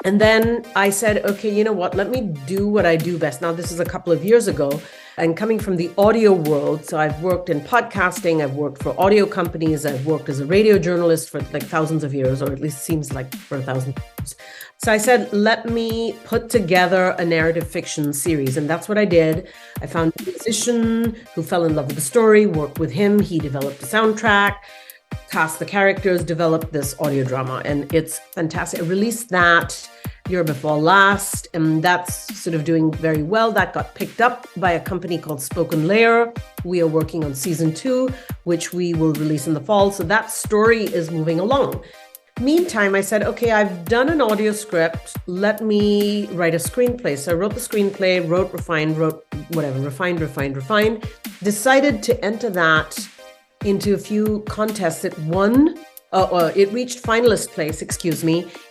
And then I said, okay, you know what? Let me do what I do best. Now, this is a couple of years ago, and coming from the audio world. So I've worked in podcasting, I've worked for audio companies, I've worked as a radio journalist for like thousands of years, or at least seems like for 1,000 years. So I said, let me put together a narrative fiction series. And that's what I did. I found a musician who fell in love with the story, worked with him. He developed the soundtrack, cast the characters, developed this audio drama, and it's fantastic. I released that year before last, and that's sort of doing very well. That got picked up by a company called Spoken Layer. We are working on season 2, which we will release in the fall. So that story is moving along. Meantime, I said, okay, I've done an audio script. Let me write a screenplay. So I wrote the screenplay, refined, decided to enter that into a few contests. It reached finalist place,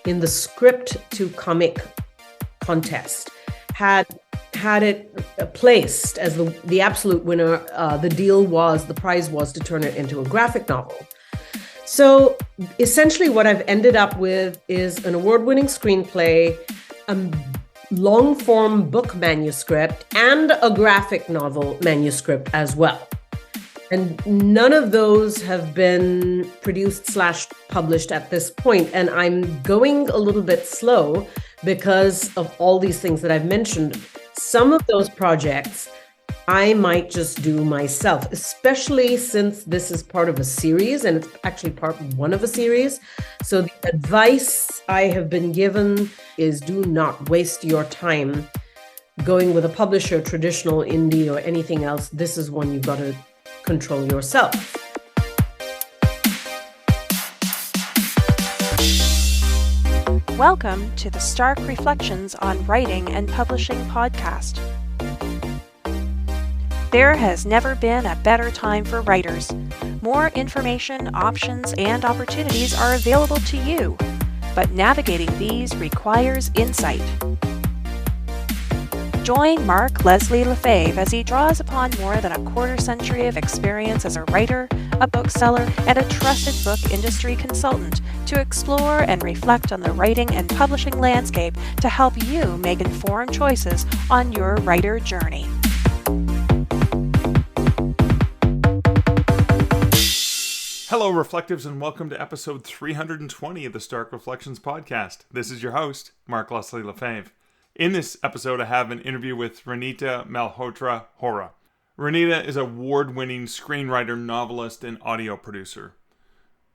in the script to comic contest. Had it placed as the absolute winner. The prize was to turn it into a graphic novel. So essentially what I've ended up with is an award-winning screenplay, a long-form book manuscript, and a graphic novel manuscript as well. And none of those have been produced/published at this point. And I'm going a little bit slow because of all these things that I've mentioned. Some of those projects I might just do myself, especially since this is part of a series, and it's actually part 1 of a series. So the advice I have been given is do not waste your time going with a publisher, traditional, indie, or anything else. This is one you've got to control yourself. Welcome to the Stark Reflections on Writing and Publishing podcast. There has never been a better time for writers. More information, options, and opportunities are available to you, but navigating these requires insight. Join Mark Leslie Lefebvre as he draws upon more than a quarter-century of experience as a writer, a bookseller, and a trusted book industry consultant to explore and reflect on the writing and publishing landscape to help you make informed choices on your writer journey. Hello, Reflectives, and welcome to episode 320 of the Stark Reflections podcast. This is your host, Mark Leslie Lefebvre. In this episode, I have an interview with Reenita Malhotra Hora. Reenita is an award-winning screenwriter, novelist, and audio producer.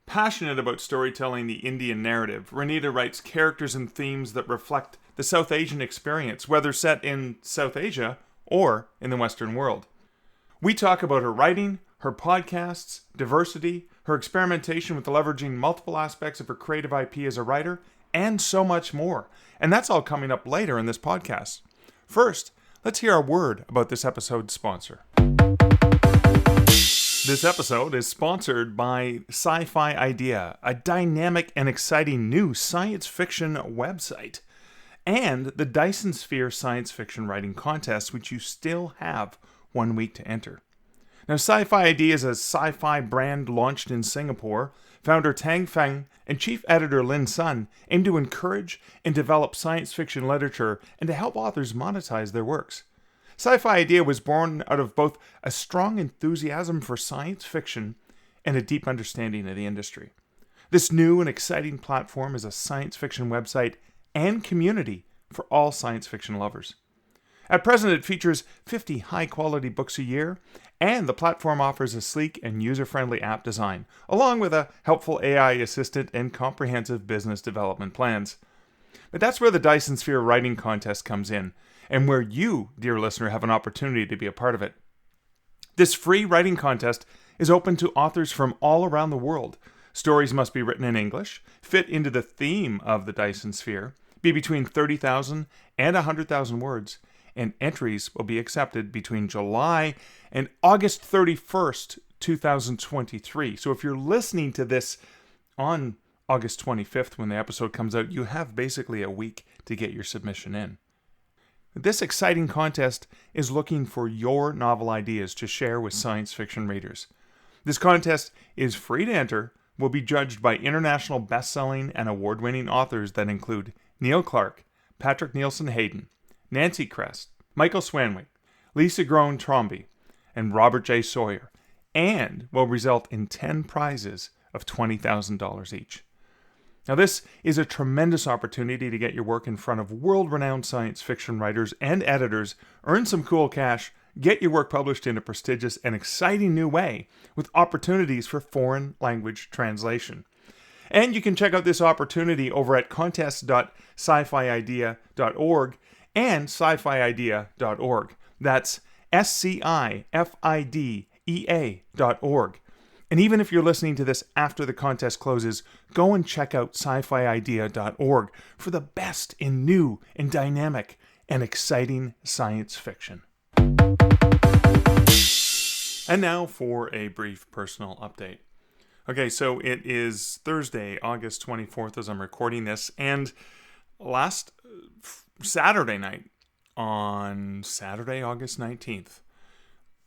Passionate about storytelling the Indian narrative, Reenita writes characters and themes that reflect the South Asian experience, whether set in South Asia or in the Western world. We talk about her writing, her podcasts, diversity, her experimentation with leveraging multiple aspects of her creative IP as a writer, and so much more. And that's all coming up later in this podcast. First, let's hear a word about this episode's sponsor. This episode is sponsored by SciFidea, a dynamic and exciting new science fiction website, and the Dyson Sphere Science Fiction Writing Contest, which you still have 1 week to enter. Now, SciFidea is a sci-fi brand launched in Singapore. Founder Tang Feng and chief editor Lin Sun aim to encourage and develop science fiction literature and to help authors monetize their works. SciFidea was born out of both a strong enthusiasm for science fiction and a deep understanding of the industry. This new and exciting platform is a science fiction website and community for all science fiction lovers. At present, it features 50 high-quality books a year, and the platform offers a sleek and user-friendly app design, along with a helpful AI assistant and comprehensive business development plans. But that's where the Dyson Sphere Writing Contest comes in, and where you, dear listener, have an opportunity to be a part of it. This free writing contest is open to authors from all around the world. Stories must be written in English, fit into the theme of the Dyson Sphere, be between 30,000 and 100,000 words, and entries will be accepted between July and August 31st, 2023. So if you're listening to this on August 25th when the episode comes out, you have basically a week to get your submission in. This exciting contest is looking for your novel ideas to share with science fiction readers. This contest is free to enter, will be judged by international best-selling and award-winning authors that include Neil Clark, Patrick Nielsen Hayden, Nancy Crest, Michael Swanwick, Lisa Groen Tromby, and Robert J. Sawyer, and will result in 10 prizes of $20,000 each. Now, this is a tremendous opportunity to get your work in front of world-renowned science fiction writers and editors, earn some cool cash, get your work published in a prestigious and exciting new way with opportunities for foreign language translation. And you can check out this opportunity over at contest.scifiidea.org and scifiidea.org. That's SCIFIDEA.org. And even if you're listening to this after the contest closes, go and check out scifiidea.org for the best in new and dynamic and exciting science fiction. And now for a brief personal update. Okay, so it is Thursday, August 24th as I'm recording this, and last Saturday night, on Saturday, August 19th,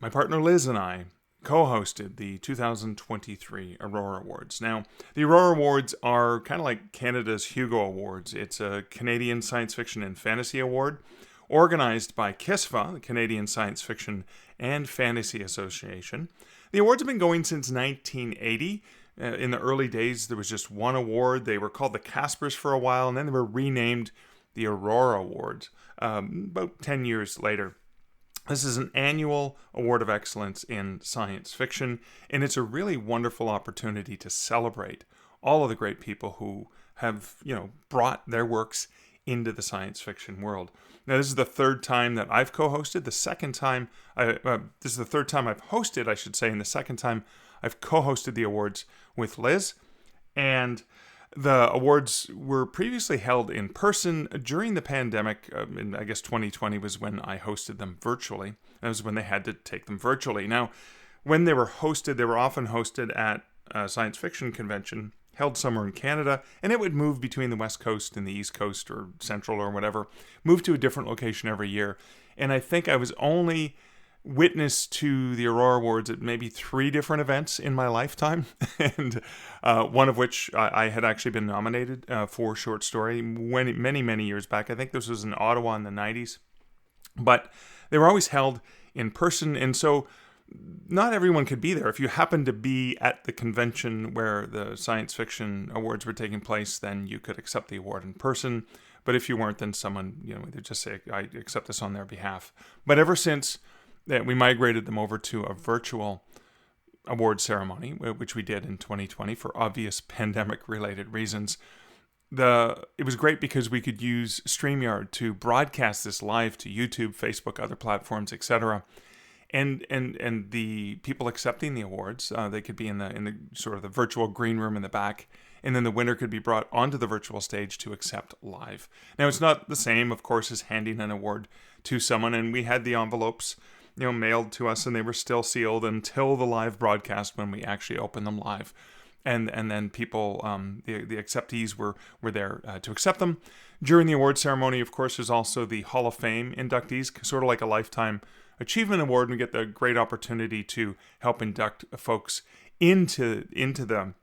my partner Liz and I co-hosted the 2023 Aurora Awards. Now, the Aurora Awards are kind of like Canada's Hugo Awards. It's a Canadian Science Fiction and Fantasy Award organized by KISFA, the Canadian Science Fiction and Fantasy Association. The awards have been going since 1980. In the early days, there was just one award. They were called the Caspers for a while, and then they were renamed the Aurora Awards about 10 years later. This is an annual award of excellence in science fiction, and it's a really wonderful opportunity to celebrate all of the great people who have, brought their works into the science fiction world. Now, this is the third time that I've co-hosted. This is the third time I've hosted, I should say, and the second time I've co-hosted the awards with Liz. And the awards were previously held in person during the pandemic. In, I guess 2020 was when I hosted them virtually. That was when they had to take them virtually. Now, when they were hosted, they were often hosted at a science fiction convention held somewhere in Canada, and it would move between the West Coast and the East Coast or Central or whatever, move to a different location every year. And I think I was only witness to the Aurora Awards at maybe 3 different events in my lifetime, and one of which I had actually been nominated for short story many years back. I think this was in Ottawa in the 90s, but they were always held in person, and so not everyone could be there. If you happened to be at the convention where the science fiction awards were taking place, then you could accept the award in person. But if you weren't, then someone, would just say, I accept this on their behalf. But ever since we migrated them over to a virtual award ceremony, which we did in 2020 for obvious pandemic-related reasons, it was great because we could use StreamYard to broadcast this live to YouTube, Facebook, other platforms, etc. And the people accepting the awards, they could be in the sort of the virtual green room in the back, and then the winner could be brought onto the virtual stage to accept live. Now, it's not the same, of course, as handing an award to someone, and we had the envelopes, mailed to us, and they were still sealed until the live broadcast when we actually opened them live. And then people, the acceptees were there to accept them. During the award ceremony, of course, there's also the Hall of Fame inductees, sort of like a Lifetime Achievement Award, and we get the great opportunity to help induct folks into the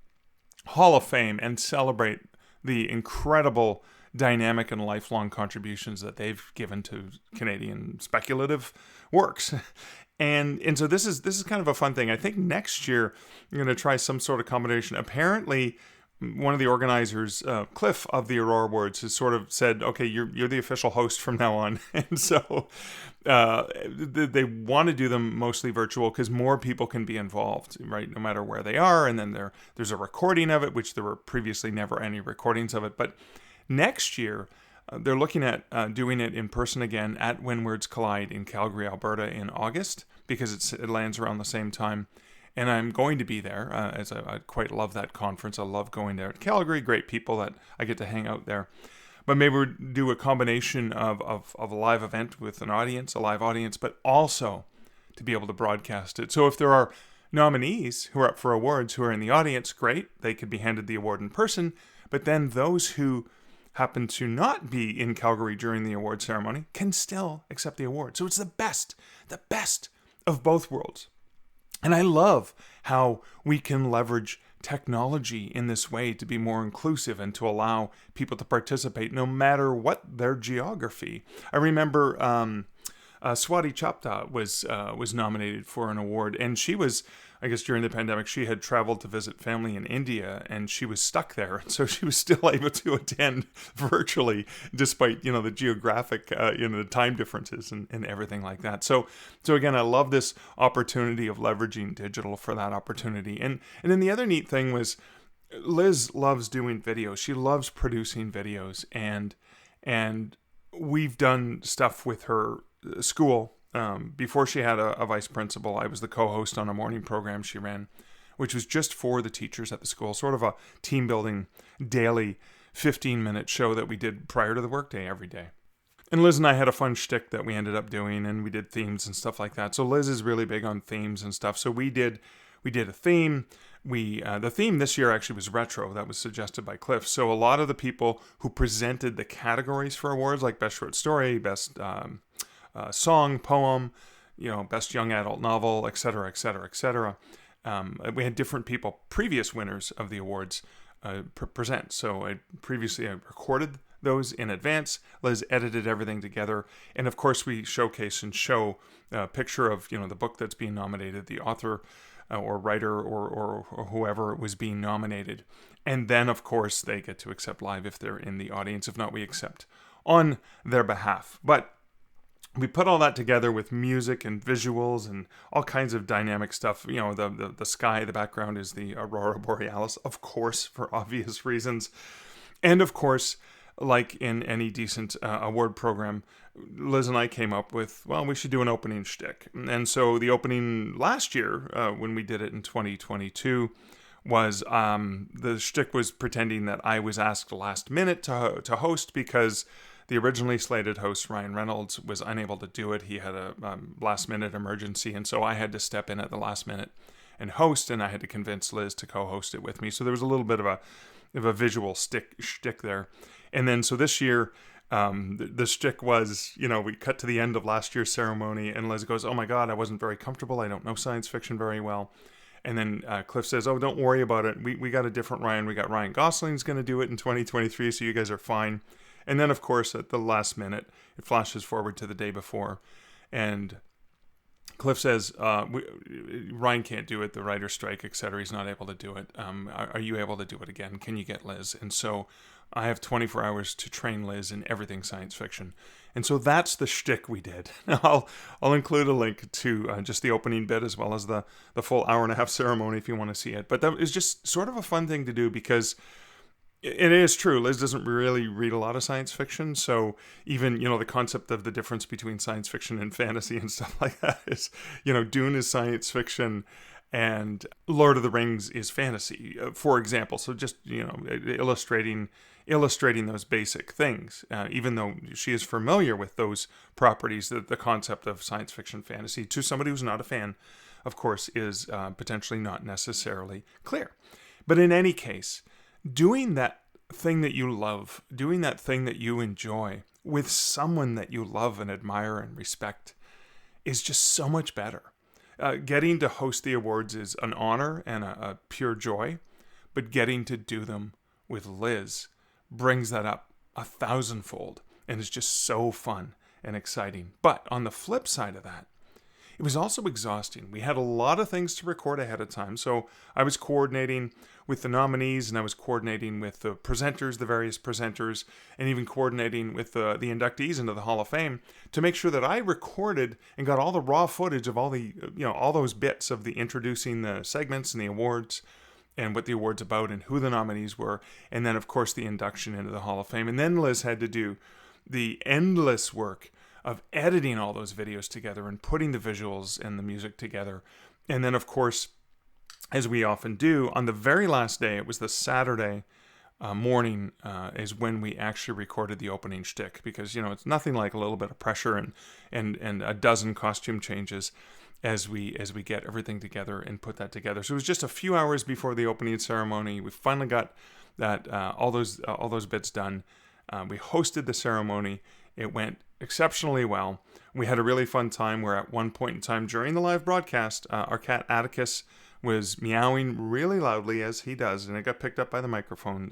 Hall of Fame and celebrate the incredible dynamic and lifelong contributions that they've given to Canadian speculative works. And so this is kind of a fun thing. I think next year I'm going to try some sort of combination. Apparently, one of the organizers, Cliff of the Aurora Awards, has sort of said, okay, you're the official host from now on. And so they want to do them mostly virtual because more people can be involved, right, no matter where they are. And then there's a recording of it, which there were previously never any recordings of it. But next year, they're looking at doing it in person again at When Words Collide in Calgary, Alberta in August, because it lands around the same time. And I'm going to be there, as I quite love that conference. I love going there at Calgary, great people that I get to hang out there. But maybe we'll do a combination of a live event with a live audience, but also to be able to broadcast it. So if there are nominees who are up for awards who are in the audience, great, they could be handed the award in person. But then those who happen to not be in Calgary during the award ceremony can still accept the award. So it's the best of both worlds. And I love how we can leverage technology in this way to be more inclusive and to allow people to participate no matter what their geography. I remember Swati Chapta was nominated for an award, and she was, I guess during the pandemic, she had traveled to visit family in India, and she was stuck there, and so she was still able to attend virtually, despite the geographic the time differences and everything like that. So again, I love this opportunity of leveraging digital for that opportunity. And then the other neat thing was, Liz loves doing videos. She loves producing videos, and we've done stuff with her school. Before she had a vice principal, I was the co-host on a morning program she ran, which was just for the teachers at the school, sort of a team building daily 15-minute show that we did prior to the workday every day. And Liz and I had a fun shtick that we ended up doing, and we did themes and stuff like that. So Liz is really big on themes and stuff. So we did a theme. The theme this year actually was retro. That was suggested by Cliff. So a lot of the people who presented the categories for awards, like best short story, best song, poem, best young adult novel, etc., etc., etc. We had different people, previous winners of the awards, present. So I recorded those in advance. Liz edited everything together, and of course we showcase and show a picture of the book that's being nominated, the author or writer or whoever was being nominated, and then of course they get to accept live if they're in the audience. If not, we accept on their behalf. But we put all that together with music and visuals and all kinds of dynamic stuff. The sky, the background is the Aurora Borealis, of course, for obvious reasons. And of course, like in any decent award program, Liz and I came up with, we should do an opening shtick. And so the opening last year, when we did it in 2022, was the shtick was pretending that I was asked last minute to host because the originally slated host, Ryan Reynolds, was unable to do it. He had a last-minute emergency, and so I had to step in at the last minute and host, and I had to convince Liz to co-host it with me. So there was a little bit of a visual shtick there. And then so this year, the shtick was, we cut to the end of last year's ceremony, and Liz goes, "Oh my God, I wasn't very comfortable. I don't know science fiction very well." And then Cliff says, "Oh, don't worry about it. We got a different Ryan. We got Ryan Gosling's going to do it in 2023, so you guys are fine." And then, of course, at the last minute, it flashes forward to the day before. And Cliff says, Ryan can't do it, the writer's strike, etc. He's not able to do it. Are you able to do it again? Can you get Liz? And so I have 24 hours to train Liz in everything science fiction. And so that's the shtick we did. Now, I'll include a link to just the opening bit as well as the full hour-and-a-half ceremony if you want to see it. But that is just sort of a fun thing to do because it is true. Liz doesn't really read a lot of science fiction, so even, the concept of the difference between science fiction and fantasy and stuff like that is, Dune is science fiction and Lord of the Rings is fantasy, for example. So just, illustrating those basic things, even though she is familiar with those properties, the concept of science fiction fantasy, to somebody who's not a fan, of course, is potentially not necessarily clear. But in any case, doing that thing that you love, doing that thing that you enjoy with someone that you love and admire and respect is just so much better. Getting to host the awards is an honor and a pure joy, but getting to do them with Liz brings that up 1,000-fold and is just so fun and exciting. But on the flip side of that, it was also exhausting. We had a lot of things to record ahead of time. So I was coordinating with the nominees, and I was coordinating with the presenters, the various presenters, and even coordinating with the inductees into the Hall of Fame to make sure that I recorded and got all the raw footage of all the, all those bits of the introducing the segments and the awards and what the award's about and who the nominees were. And then, of course, the induction into the Hall of Fame. And then Liz had to do the endless work of editing all those videos together and putting the visuals and the music together. And then, of course, as we often do, on the very last day, it was the Saturday morning, is when we actually recorded the opening shtick, because, it's nothing like a little bit of pressure and a dozen costume changes as we get everything together and put that together. So it was just a few hours before the opening ceremony. We finally got that all those bits done. We hosted the ceremony. It went exceptionally well. We had a really fun time where at one point in time during the live broadcast, our cat Atticus was meowing really loudly, as he does, and it got picked up by the microphone.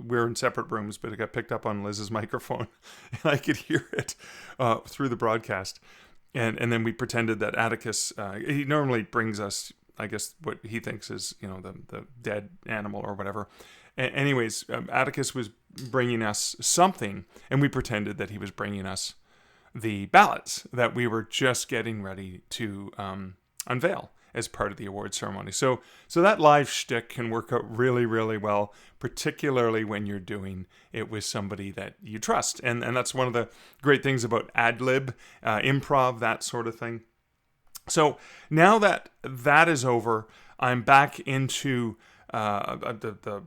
We're in separate rooms, but it got picked up on Liz's microphone, and I could hear it through the broadcast. And then we pretended that Atticus, he normally brings us, I guess, what he thinks is, the dead animal or whatever. Anyways, Atticus was bringing us something, and we pretended that he was bringing us the ballots that we were just getting ready to unveil as part of the award ceremony. So that live shtick can work out really, really well, particularly when you're doing it with somebody that you trust. And that's one of the great things about ad-lib, improv, that sort of thing. So now that is over, I'm back into the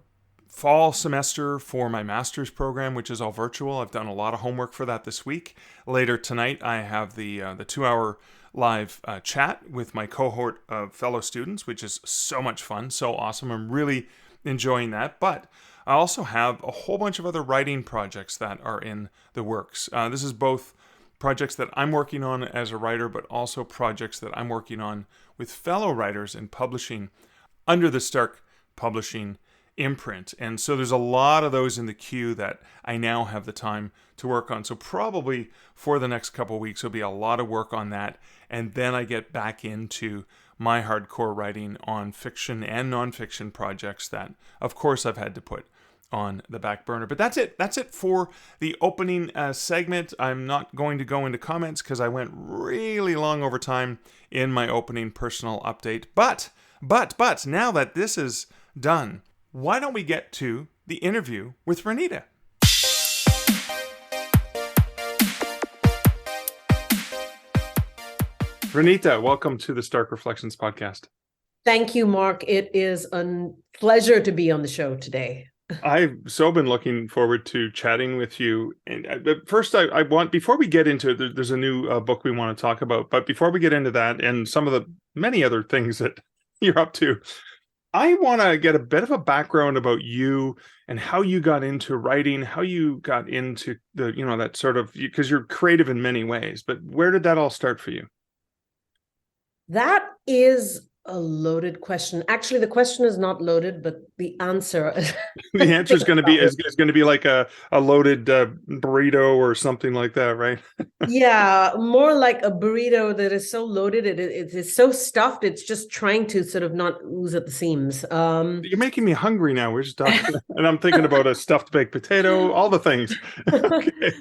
fall semester for my master's program, which is all virtual. I've done a lot of homework for that this week. Later tonight, I have the 2-hour live chat with my cohort of fellow students, which is so much fun, so awesome. I'm really enjoying that. But I also have a whole bunch of other writing projects that are in the works. This is both projects that I'm working on as a writer, but also projects that I'm working on with fellow writers in publishing under the Stark Publishing imprint. And so there's a lot of those in the queue that I now have the time to work on. So probably for the next couple of weeks, there'll be a lot of work on that. And then I get back into my hardcore writing on fiction and nonfiction projects that, of course, I've had to put on the back burner. But that's it. That's it for the opening segment. I'm not going to go into comments because I went really long over time in my opening personal update. But now that this is done, why don't we get to the interview with Reenita? Reenita, welcome to the Stark Reflections podcast. Thank you, Mark. It is a pleasure to be on the show today. I've so been looking forward to chatting with you. And but first, I want, before we get into it, there's a new book we want to talk about. But before we get into that and some of the many other things that you're up to, I want to get a bit of a background about you and how you got into writing, how you got into the, that sort of, because you're creative in many ways, but where did that all start for you? That is a loaded question. Actually, the question is not loaded, but the answer the answer is going to be like a loaded burrito or something like that, right? Yeah, more like a burrito that is so loaded, it is so stuffed, it's just trying to sort of not ooze at the seams. You're making me hungry now. We're just talking, and I'm thinking about a stuffed baked potato, all the things. Okay.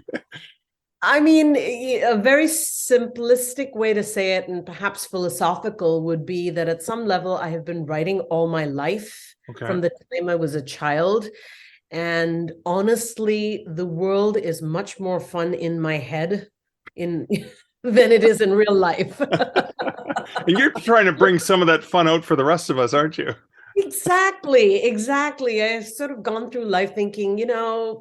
I mean, a very simplistic way to say it, and perhaps philosophical, would be that at some level I have been writing all my life, from the time I was a child. And honestly, the world is much more fun in my head than it is in real life. And you're trying to bring some of that fun out for the rest of us, aren't you? Exactly. I've sort of gone through life thinking,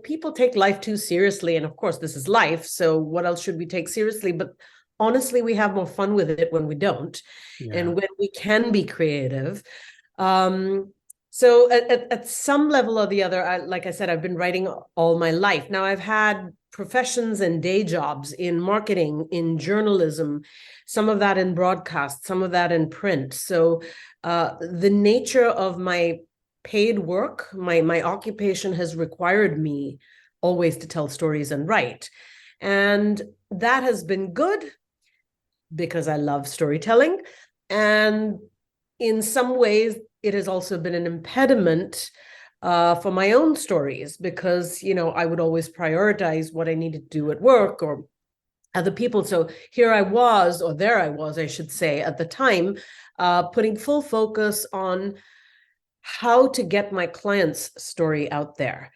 people take life too seriously. And of course, this is life. So what else should we take seriously? But honestly, we have more fun with it when we don't, and when we can be creative. So at some level or the other, like I said, I've been writing all my life. Now, I've had professions and day jobs in marketing, in journalism, some of that in broadcast, some of that in print. So the nature of my paid work, my occupation has required me always to tell stories and write. And that has been good because I love storytelling. And in some ways, it has also been an impediment for my own stories because, I would always prioritize what I needed to do at work or other people. So there I was, I should say, at the time, putting full focus on how to get my client's story out there.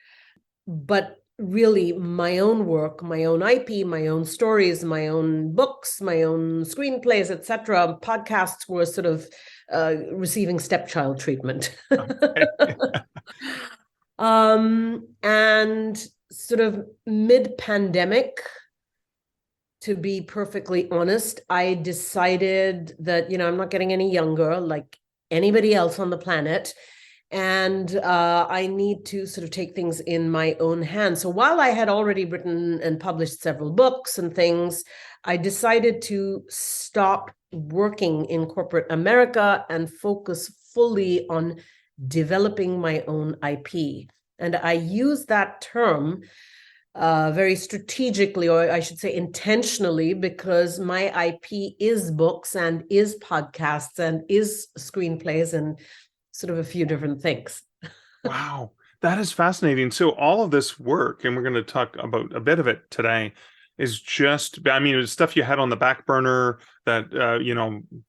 But really my own work, my own IP, my own stories, my own books, my own screenplays, etc. Podcasts were sort of receiving stepchild treatment. And sort of mid-pandemic, to be perfectly honest, I decided that, I'm not getting any younger like anybody else on the planet. And I need to sort of take things in my own hands. So while I had already written and published several books and things, I decided to stop working in corporate America and focus fully on developing my own IP. And I use that term very strategically, or I should say intentionally, because my IP is books and is podcasts and is screenplays and sort of a few different things. Wow, that is fascinating. So all of this work, and we're going to talk about a bit of it today, is just, I mean, it's stuff you had on the back burner that,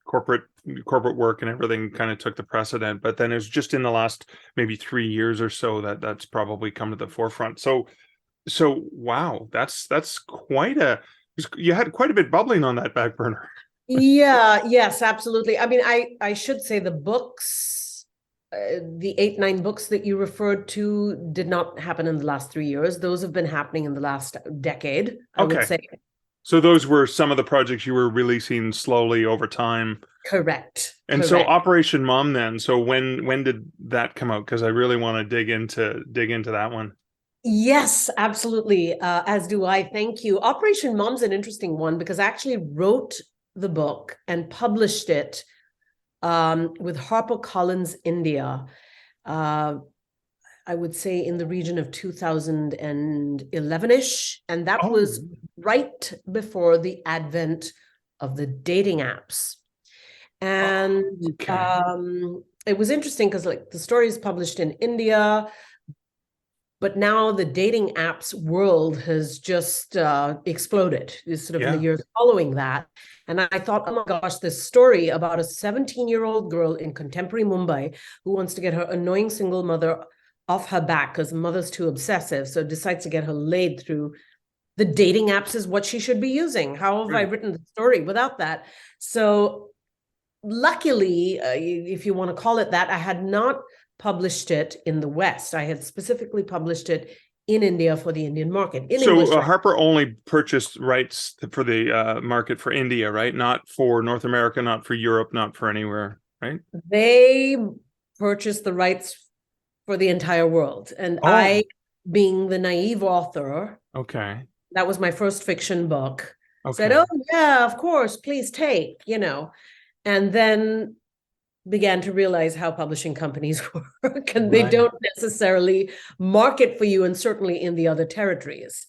corporate work and everything kind of took the precedent, but then it's just in the last maybe 3 years or so that's probably come to the forefront. So wow, that's you had quite a bit bubbling on that back burner. Yes, absolutely. I mean, I should say the books, the 8-9 books that you referred to did not happen in the last 3 years. Those have been happening in the last decade, I would say. So those were some of the projects you were releasing slowly over time. Correct. And so Operation Mom then, so when did that come out? Because I really want to dig into that one. Yes, absolutely. As do I. Thank you. Operation Mom's an interesting one because I actually wrote the book and published it with HarperCollins India. I would say in the region of 2011-ish. And that was right before the advent of the dating apps. And it was interesting because like the story is published in India, but now the dating apps world has just exploded sort of in the years following that. And I thought, oh my gosh, this story about a 17-year-old girl in contemporary Mumbai who wants to get her annoying single mother off her back because mother's too obsessive, so decides to get her laid through the dating apps is what she should be using. How have I written the story without that? So luckily, if you want to call it that, I had not published it in the West. I had specifically published it in India for the Indian market. So Harper only purchased rights for the market for India, right? Not for North America, not for Europe, not for anywhere, right? They purchased the rights for the entire world. And I, being the naive author, that was my first fiction book, said, oh yeah, of course, please take, and then began to realize how publishing companies work, and they don't necessarily market for you, and certainly in the other territories.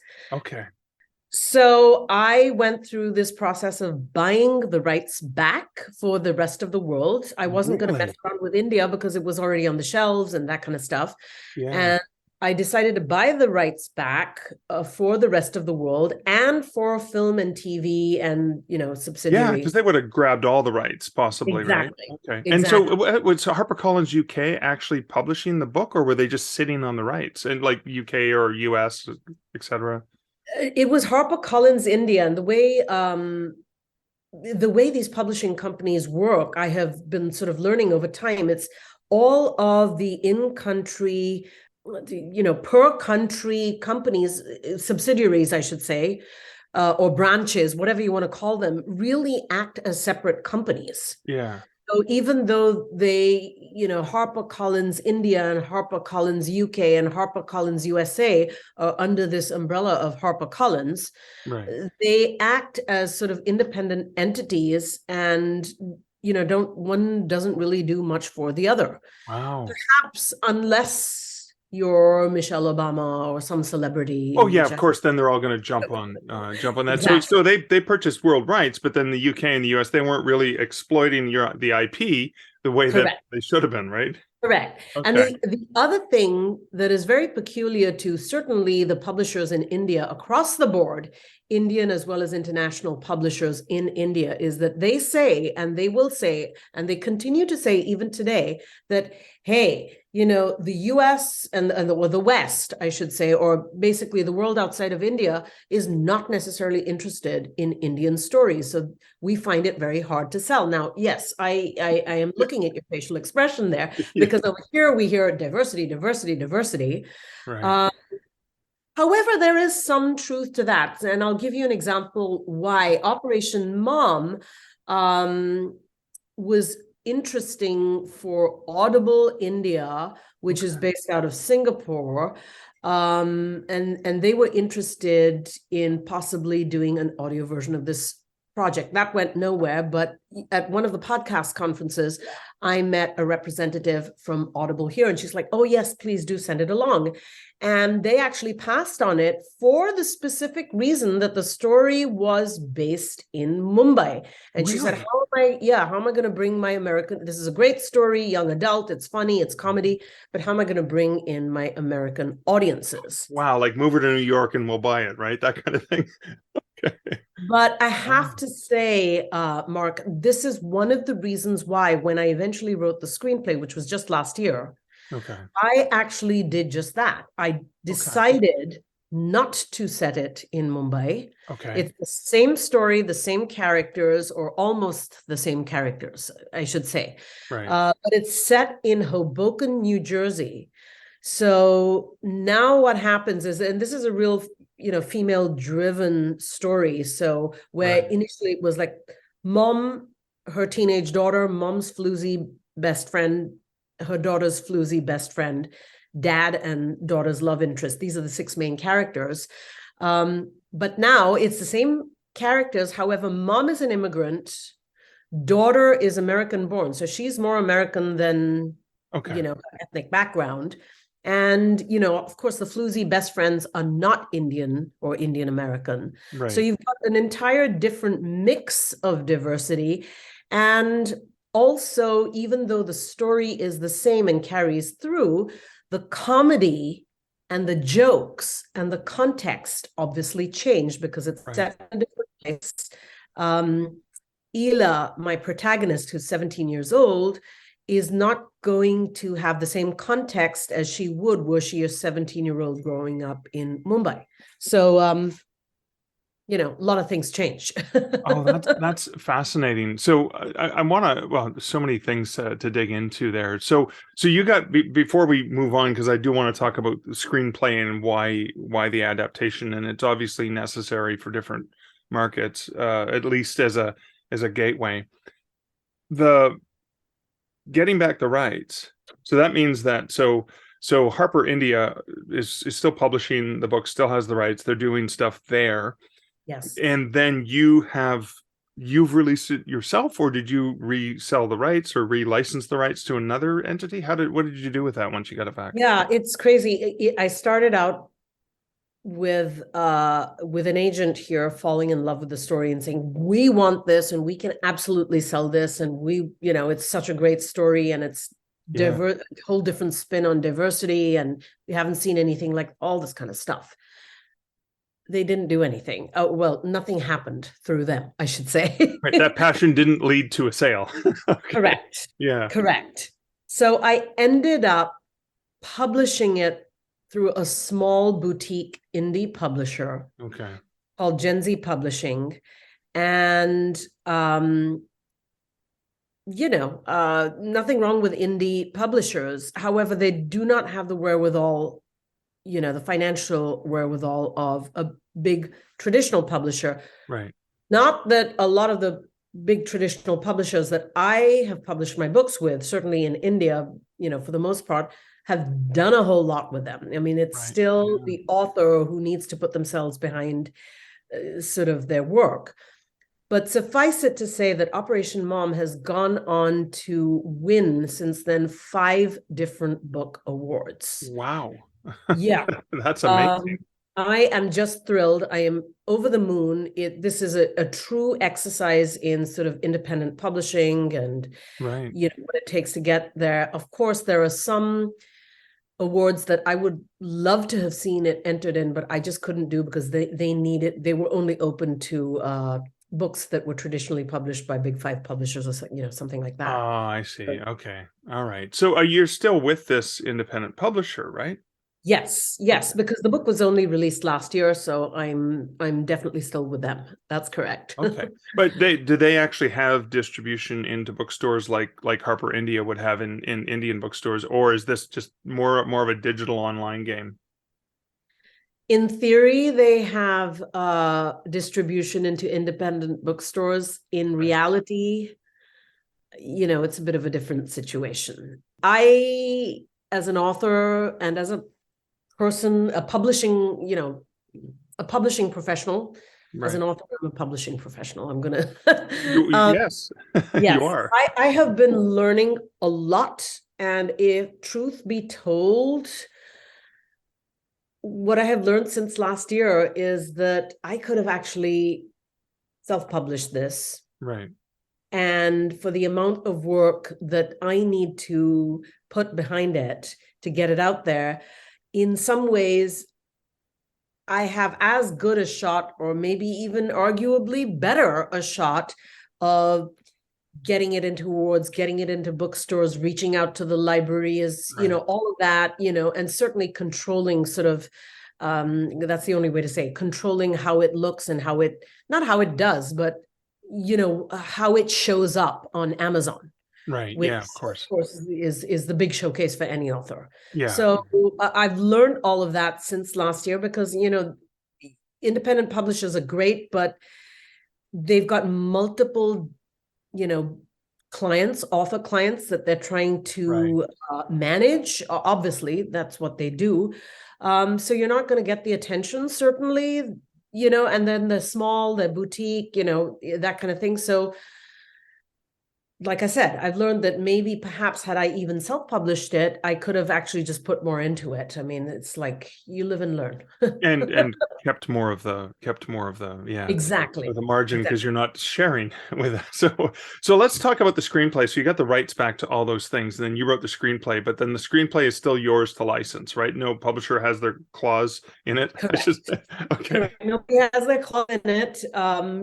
So I went through this process of buying the rights back for the rest of the world. I wasn't going to mess around with India because it was already on the shelves and that kind of stuff. And I decided to buy the rights back for the rest of the world and for film and TV and, subsidiaries. Yeah, because they would have grabbed all the rights possibly, right? Okay. Exactly. And so was HarperCollins UK actually publishing the book, or were they just sitting on the rights and like UK or US, etc.? It was HarperCollins India, and the way these publishing companies work, I have been sort of learning over time. It's all of the in-country, per country companies, subsidiaries, I should say, or branches, whatever you want to call them, really act as separate companies. Yeah. So even though they, HarperCollins India and HarperCollins UK and HarperCollins USA are under this umbrella of HarperCollins, they act as sort of independent entities, and one doesn't really do much for the other. Wow. Perhaps unless you're Michelle Obama or some celebrity. Oh yeah, of course. Then they're all going to jump on that. Exactly. So they purchased world rights, but then the UK and the US, they weren't really exploiting the IP the way that they should have been, right? Correct. And the other thing that is very peculiar to certainly the publishers in India across the board, Indian as well as international publishers in India, is that they say, and they will say, and they continue to say even today, that, hey, the US and the West, I should say, or basically the world outside of India is not necessarily interested in Indian stories. So we find it very hard to sell. Now, yes, I am looking at your facial expression there, because over here we hear diversity, diversity, diversity. Right. However, there is some truth to that. And I'll give you an example why. Operation Mom was interesting for Audible India, which is based out of Singapore. And they were interested in possibly doing an audio version of this project. That went nowhere, but at one of the podcast conferences, I met a representative from Audible here, and she's like, oh, yes, please do send it along. And they actually passed on it for the specific reason that the story was based in Mumbai. And she said, how am I going to bring my American, this is a great story, young adult, it's funny, it's comedy, but how am I going to bring in my American audiences? Wow, like move her to New York and we'll buy it, right? That kind of thing. Okay. But I have to say, Mark, this is one of the reasons why when I eventually wrote the screenplay, which was just last year, I actually did just that. I decided not to set it in Mumbai. It's the same story, the same characters, or almost the same characters, I should say. Right. But it's set in Hoboken, New Jersey. So now what happens is, and this is a real, female-driven story. So where initially it was like mom, her teenage daughter, mom's floozy best friend, her daughter's floozy best friend, dad and daughter's love interest. These are the 6 main characters. But now it's the same characters. However, mom is an immigrant, daughter is American born. So she's more American than, her ethnic background. And, of course, the floozy best friends are not Indian or Indian American. Right. So you've got an entire different mix of diversity. And also, even though the story is the same and carries through, the comedy and the jokes and the context obviously changed because it's set in a different place. Ela, my protagonist, who's 17 years old, is not going to have the same context as she would were she a 17-year-old growing up in Mumbai. So, a lot of things change. Oh, that's fascinating. So I want to, so many things to dig into there. So you got, before we move on, because I do want to talk about the screenplay and why the adaptation, and it's obviously necessary for different markets, at least as a gateway. Getting back the rights. So that means that, so Harper India is still publishing the book, still has the rights. They're doing stuff there. Yes. And then you've released it yourself, or did you resell the rights or relicense the rights to another entity? What did you do with that once you got it back? Yeah, it's crazy. I started out with an agent here falling in love with the story and saying, we want this and we can absolutely sell this. And it's such a great story and it's a whole different spin on diversity. And we haven't seen anything like all this kind of stuff. They didn't do anything. Oh, well, nothing happened through them, I should say. Right, that passion didn't lead to a sale. Correct. Yeah. Correct. So I ended up publishing it through a small boutique indie publisher called Gen Z Publishing. And, nothing wrong with indie publishers. However, they do not have the wherewithal, the financial wherewithal of a big traditional publisher. Right. Not that a lot of the big traditional publishers that I have published my books with, certainly in India, for the most part, have done a whole lot with them. I mean, it's still the author who needs to put themselves behind sort of their work. But suffice it to say that Operation Mom has gone on to win since then 5 different book awards. Wow. Yeah. That's amazing. I am just thrilled. I am over the moon. This is a true exercise in sort of independent publishing and what it takes to get there. Of course, there are some awards that I would love to have seen it entered in, but I just couldn't do because they needed, they were only open to books that were traditionally published by big 5 publishers or something like that. Oh, I see. Okay. All right. So you're still with this independent publisher, right? Yes, because the book was only released last year, so I'm definitely still with them. That's correct. Okay, but do they actually have distribution into bookstores like Harper India would have in Indian bookstores, or is this just more of a digital online game? In theory, they have distribution into independent bookstores. In reality, it's a bit of a different situation. I, as an author and as a person, a publishing professional, As an Right. author, I'm a publishing professional. I'm gonna Yes, yes, you are. I have been learning a lot, and if truth be told, what I have learned since last year is that I could have actually self-published this. Right. And for the amount of work that I need to put behind it to get it out there, in some ways, I have as good a shot, or maybe even arguably better a shot of getting it into awards, getting it into bookstores, reaching out to the library, is, Right. all of that, and certainly controlling sort of, that's the only way to say it, controlling how it looks and how it, not how it does, but, how it shows up on Amazon. Right. Which, Yeah, of course. is the big showcase for any author. Yeah. So I've learned all of that since last year because, independent publishers are great, but they've got multiple, clients, author clients that they're trying to manage. Obviously, that's what they do. So you're not going to get the attention, certainly, and then the small, the boutique, that kind of thing. So like I said, I've learned that maybe perhaps had I even self-published it, I could have actually just put more into it. I mean, it's like you live and learn. and kept more of the Exactly. the margin, because you're not sharing with us. So let's talk about the screenplay. So you got the rights back to all those things, and then you wrote the screenplay, but then the screenplay is still yours to license, right? No publisher has their clause in it. Correct. Okay. Correct. Nobody has their claw in it.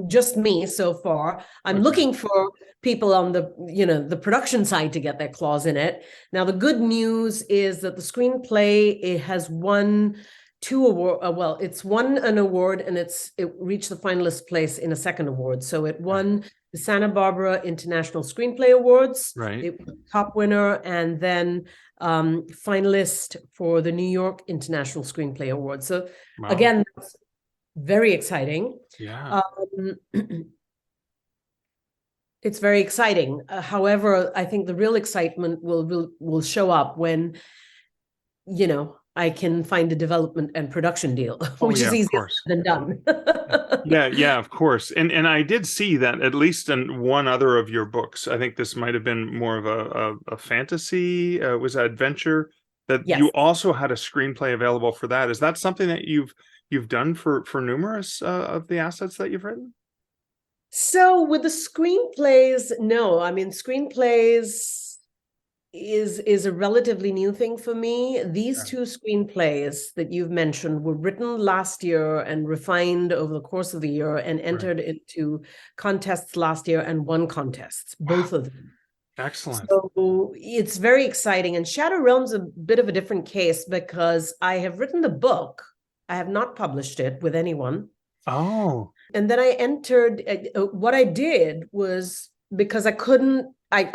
Just me so far. I'm looking for people on the production side to get their claws in it. Now, the good news is that the screenplay, it has won 2 awards. Well, it's won an award, and it reached the finalist place in a second award. So it won the Santa Barbara International Screenplay Awards. Right. It was top winner, and then finalist for the New York International Screenplay Award. So again, that's very exciting. Yeah. It's very exciting. However, I think the real excitement will show up when, I can find a development and production deal, which is easier than done. Yeah, of course. And I did see that at least in one other of your books, I think this might have been more of a fantasy, was that adventure, that you also had a screenplay available for that. Is that something that you've done for numerous of the assets that you've written? So with the screenplays, no. I mean, screenplays is a relatively new thing for me. These 2 screenplays that you've mentioned were written last year and refined over the course of the year and entered into contests last year and won contests, both of them. Excellent. So it's very exciting. And Shadow Realm's a bit of a different case because I have written the book. I have not published it with anyone. Oh. And then I entered, what I did was, because I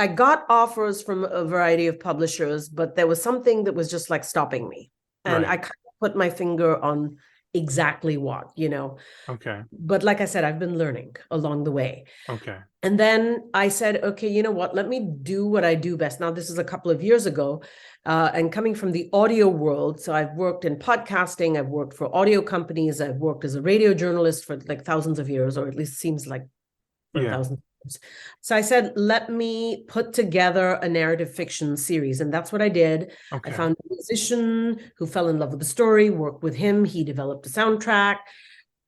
got offers from a variety of publishers, but there was something that was just like stopping me. And I kind of put my finger on exactly what, Okay. But like I said, I've been learning along the way. Okay. And then I said, okay, you know what? Let me do what I do best. Now, this is a couple of years ago, and coming from the audio world. So I've worked in podcasting, I've worked for audio companies, I've worked as a radio journalist for like thousands of years, or at least seems like for thousands of years. So I said, let me put together a narrative fiction series. And that's what I did. Okay. I found a musician who fell in love with the story, worked with him. He developed a soundtrack,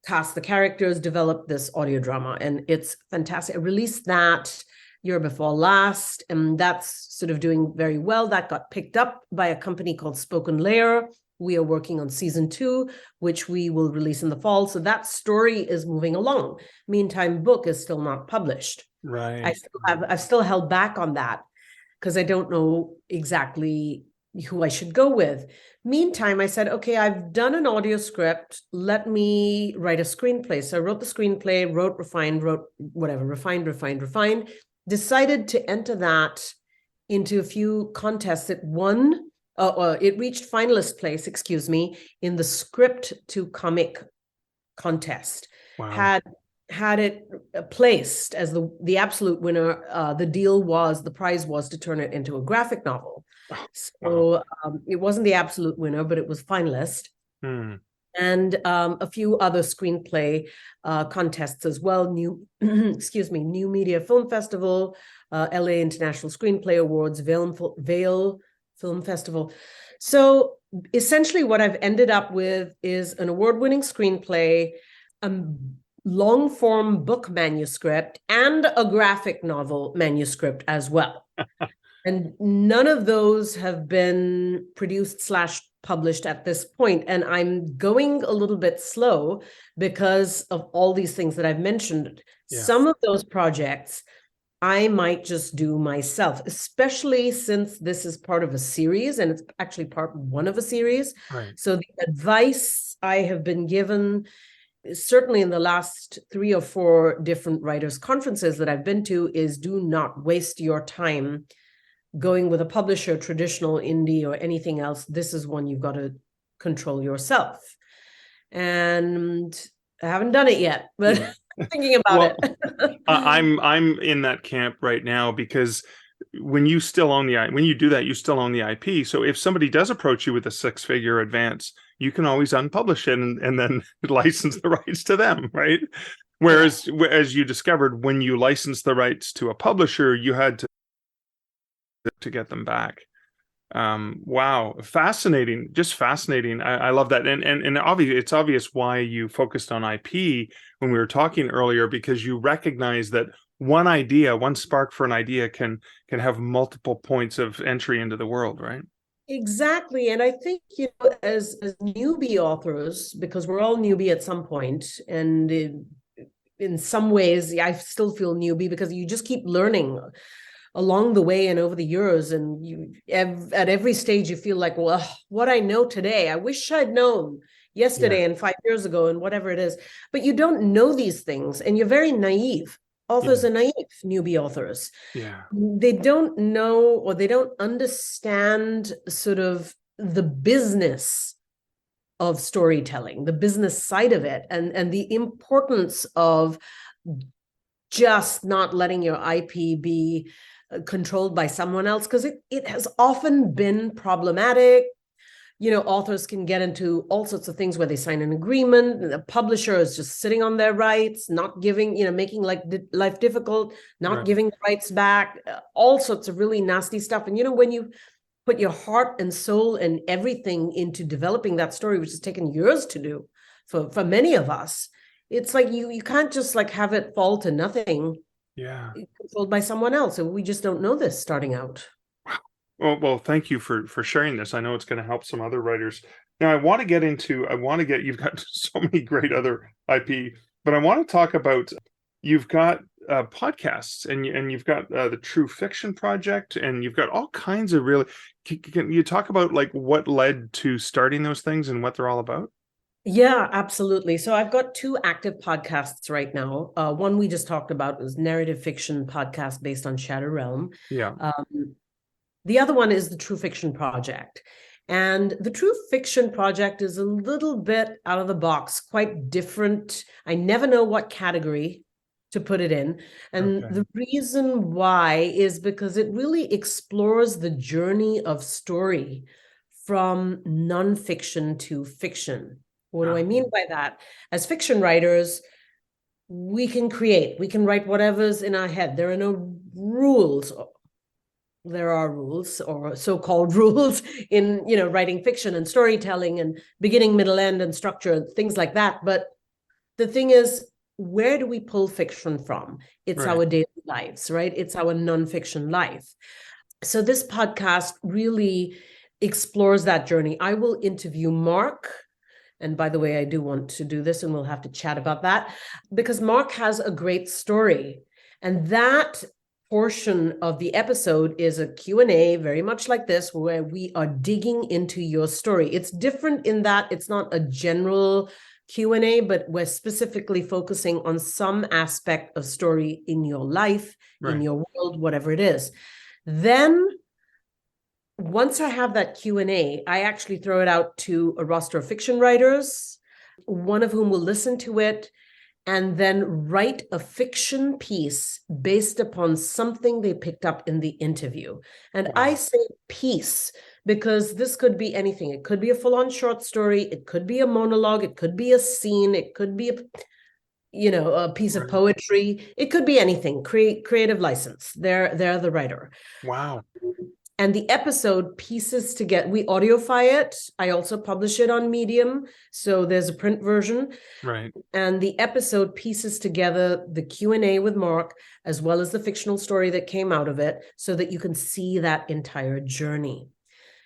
cast the characters, developed this audio drama, and it's fantastic. I released that year before last, and that's sort of doing very well. That got picked up by a company called Spoken Layer. We are working on season 2, which we will release in the fall. So that story is moving along. Meantime, book is still not published. Right. I've still held back on that because I don't know exactly who I should go with. Meantime, I said, okay, I've done an audio script. Let me write a screenplay. So I wrote the screenplay, refined, decided to enter that into a few contests. It reached finalist place, in the script to comic contest. Wow. Had it placed as the absolute winner. The prize was to turn it into a graphic novel. So it wasn't the absolute winner, but it was finalist. and a few other screenplay contests as well. New Media Film Festival, LA International Screenplay Awards, Vale Film Festival. So essentially what I've ended up with is an award-winning screenplay, a long-form book manuscript, and a graphic novel manuscript as well. And none of those have been produced / published at this point. And I'm going a little bit slow because of all these things that I've mentioned. Yeah. Some of those projects I might just do myself, especially since this is part of a series, and it's actually part one of a series. Right. So the advice I have been given, certainly in the last 3 or 4 different writers' conferences that I've been to, is do not waste your time going with a publisher, traditional, indie, or anything else. This is one you've got to control yourself. And I haven't done it yet, but yeah. Thinking about it. I'm in that camp right now, because when you still own when you do that, you still own the IP. So if somebody does approach you with a 6-figure advance, you can always unpublish it and then license the rights to them, right? Whereas, as you discovered, when you licensed the rights to a publisher, you had to get them back. Wow, fascinating, just fascinating. I love that, and obviously it's obvious why you focused on IP when we were talking earlier, because you recognize that one spark for an idea can have multiple points of entry into the world, right? Exactly. And I think, as newbie authors, because we're all newbie at some point, and in some ways I still feel newbie because you just keep learning along the way and over the years, and you at every stage you feel like, well, what I know today, I wish I'd known yesterday and 5 years ago, and whatever it is. But you don't know these things, and you're very naive. Authors are naive, newbie authors. Yeah. They don't know, or they don't understand sort of the business of storytelling, the business side of it, and the importance of just not letting your IP be controlled by someone else, because it has often been problematic. Authors can get into all sorts of things where they sign an agreement, and the publisher is just sitting on their rights, not giving, making life difficult, not giving the rights back, all sorts of really nasty stuff. And when you put your heart and soul and everything into developing that story, which has taken years to do for many of us, it's like you can't just have it fall to nothing. Yeah, controlled by someone else. So we just don't know this starting out. Well, thank you for sharing this. I know it's going to help some other writers. Now, you've got so many great other IP, but I want to talk about, you've got podcasts, and you've got the True Fiction Project, and you've got all kinds of really, can you talk about what led to starting those things and what they're all about? Yeah, absolutely. So I've got 2 active podcasts right now. One we just talked about was narrative fiction podcast based on Shattered Realm. Yeah. The other one is the True Fiction Project. And the True Fiction Project is a little bit out of the box, quite different. I never know what category to put it in. And the reason why is because it really explores the journey of story from nonfiction to fiction. What do I mean by that? As fiction writers, we can write whatever's in our head. There are no rules. There are rules, or so-called rules, in writing fiction and storytelling and beginning, middle, end, and structure, and things like that. But the thing is, where do we pull fiction from? It's our daily lives, right? It's our nonfiction life. So this podcast really explores that journey. I will interview Mark. And by the way, I do want to do this, and we'll have to chat about that, because Mark has a great story. And that portion of the episode is a Q&A, very much like this, where we are digging into your story. It's different in that it's not a general Q&A, but we're specifically focusing on some aspect of story in your life, in your world, whatever it is. Then once I have that Q&A, I actually throw it out to a roster of fiction writers, one of whom will listen to it and then write a fiction piece based upon something they picked up in the interview. And Wow. I say piece because this could be anything. It could be a full-on short story. It could be a monologue. It could be a scene. It could be a piece of poetry. It could be anything. Creative license. They're the writer. Wow. And the episode pieces together. We audioify it. I also publish it on Medium. So there's a print version. Right. And the episode pieces together the Q&A with Mark, as well as the fictional story that came out of it, so that you can see that entire journey.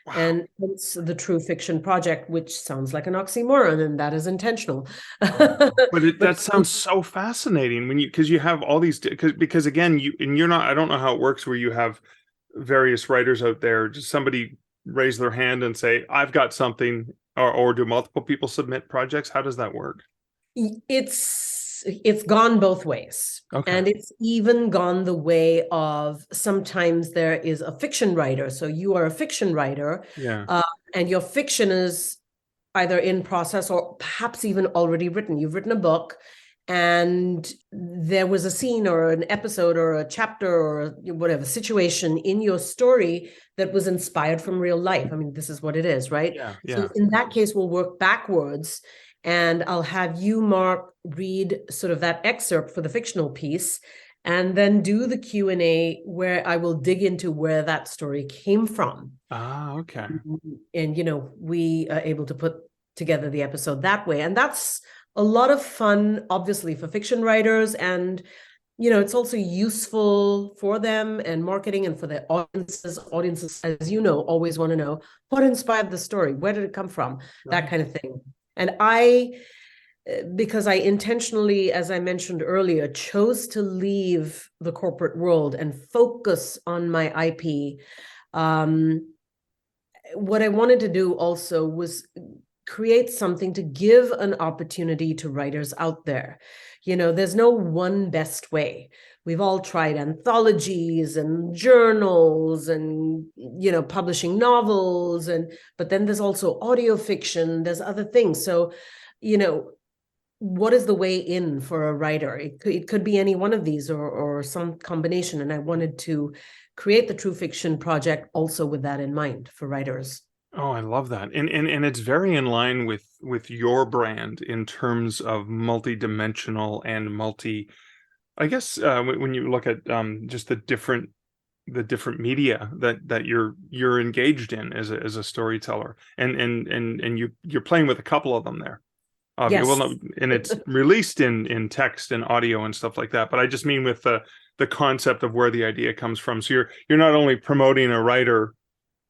Wow. And it's the True Fiction Project, which sounds like an oxymoron, and that is intentional. But that sounds so fascinating because you have all these, because again, you're not, I don't know how it works where you have various writers out there. Just somebody raise their hand and say, I've got something, or do multiple people submit projects? How does that work? It's gone both ways. Okay. And it's even gone the way of sometimes there is a fiction writer. So you are a fiction writer, and your fiction is either in process or perhaps even already written. You've written a book, and there was a scene or an episode or a chapter or whatever situation in your story that was inspired from real life. I mean, this is what it is, right? Yeah. So in that case, we'll work backwards, and I'll have you, Mark, read sort of that excerpt for the fictional piece, and then do the Q&A where I will dig into where that story came from. Ah, okay. And, we are able to put together the episode that way. And that's a lot of fun, obviously, for fiction writers. And, it's also useful for them and marketing and for their audiences. Audiences, as you know, always want to know what inspired the story. Where did it come from? That kind of thing. And because I intentionally, as I mentioned earlier, chose to leave the corporate world and focus on my IP, what I wanted to do also was create something to give an opportunity to writers out there. There's no one best way. We've all tried anthologies and journals and, publishing novels, but then there's also audio fiction, there's other things. So, what is the way in for a writer? It could be any one of these or some combination. And I wanted to create the True Fiction Project also with that in mind for writers. Oh, I love that. And it's very in line with your brand in terms of multi-dimensional and I guess when you look at just the different media that you're engaged in as a storyteller, and you're playing with a couple of them there. Yes. Well, no, and it's released in text and audio and stuff like that. But I just mean with the concept of where the idea comes from. So you're not only promoting a writer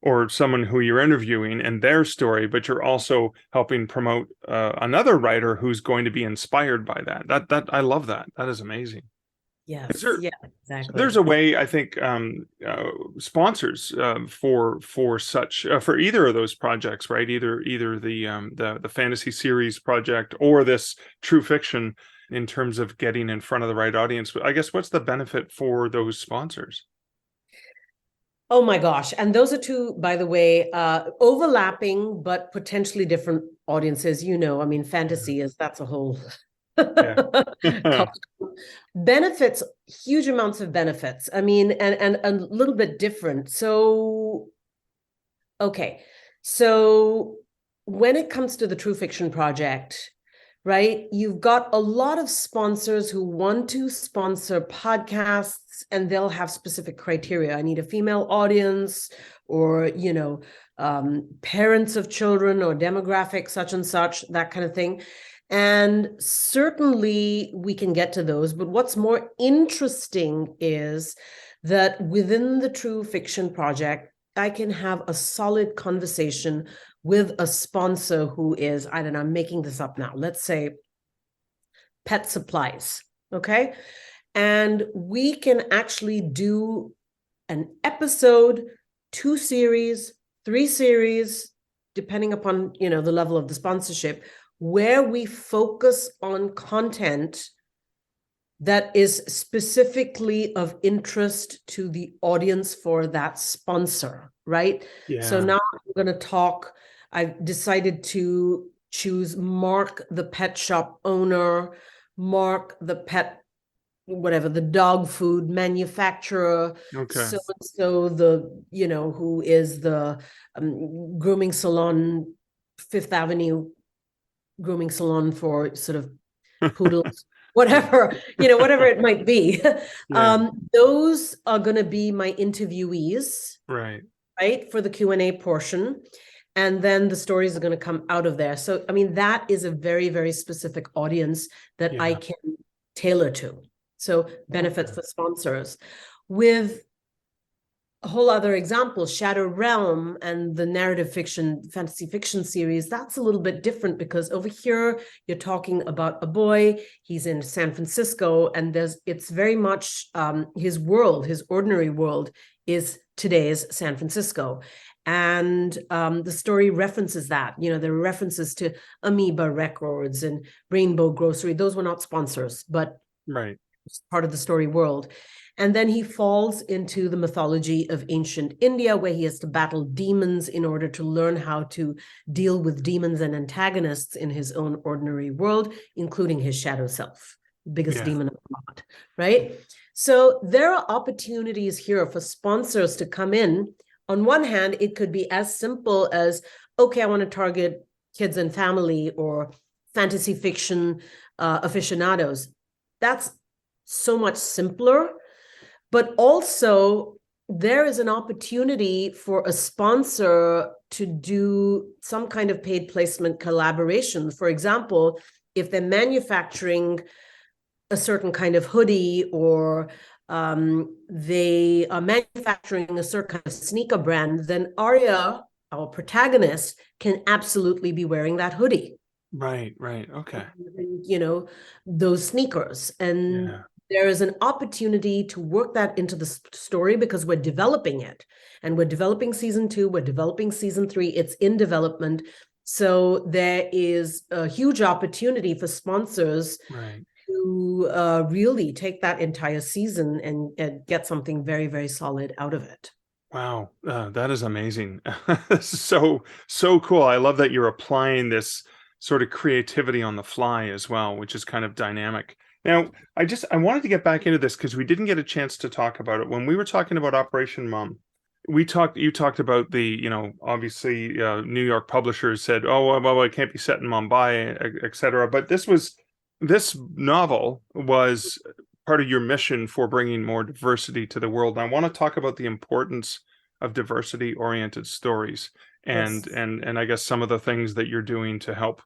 or someone who you're interviewing and their story, but you're also helping promote another writer who's going to be inspired by that. That I love that. That is amazing. Yes. Yeah, exactly. There's a way, I think, sponsors for such for either of those projects, right? Either the fantasy series project or this true fiction, in terms of getting in front of the right audience. But I guess what's the benefit for those sponsors? Oh my gosh. And those are two, by the way, overlapping, but potentially different audiences. I mean, fantasy that's a whole benefits, huge amounts of benefits. I mean, and a little bit different. So, okay. So when it comes to the True Fiction Project, right, you've got a lot of sponsors who want to sponsor podcasts, and they'll have specific criteria. I need a female audience, or, parents of children, or demographic such and such, that kind of thing. And certainly we can get to those. But what's more interesting is that within the True Fiction Project, I can have a solid conversation with a sponsor who is, I don't know, I'm making this up now, let's say pet supplies, okay? And we can actually do an episode, 2 series, 3 series, depending upon, the level of the sponsorship, where we focus on content that is specifically of interest to the audience for that sponsor, right? Yeah. So now I'm going to talk, I've decided to choose Mark, the pet shop owner, Mark, the pet, whatever, the dog food manufacturer, Okay. so and so, who is the grooming salon, Fifth Avenue grooming salon for sort of poodles, whatever, whatever it might be. Yeah. Those are going to be my interviewees, Right. right, for the Q&A portion. And then the stories are going to come out of there. So, I mean, that is a very, very specific audience that I can tailor to. So benefits for sponsors. With a whole other example, Shadow Realm and the narrative fiction, fantasy fiction series, that's a little bit different because over here, you're talking about a boy, he's in San Francisco, and it's very much his world, his ordinary world is today's San Francisco. And the story references that, there are references to Amoeba Records and Rainbow Grocery. Those were not sponsors, but right. It's part of the story world. And then he falls into the mythology of ancient India, where he has to battle demons in order to learn how to deal with demons and antagonists in his own ordinary world, including his shadow self, biggest demon of the lot, right? So there are opportunities here for sponsors to come in. On one hand, it could be as simple as, okay, I want to target kids and family or fantasy fiction aficionados. That's so much simpler. But also, there is an opportunity for a sponsor to do some kind of paid placement collaboration. For example, if they're manufacturing a certain kind of hoodie, or they are manufacturing a certain kind of sneaker brand, then Arya, our protagonist, can absolutely be wearing that hoodie. Right. Okay. Those sneakers. And there is an opportunity to work that into the story because we're developing it. And we're developing season 2, we're developing season 3, it's in development. So there is a huge opportunity for sponsors to really take that entire season and get something very, very solid out of it. Wow, that is amazing. So cool. I love that you're applying this sort of creativity on the fly as well, which is kind of dynamic. Now, I wanted to get back into this because we didn't get a chance to talk about it. When we were talking about Operation Mom, you talked about the, obviously New York publishers said, oh, well, it can't be set in Mumbai, et cetera. But this novel was part of your mission for bringing more diversity to the world. And I want to talk about the importance of diversity-oriented stories and I guess some of the things that you're doing to help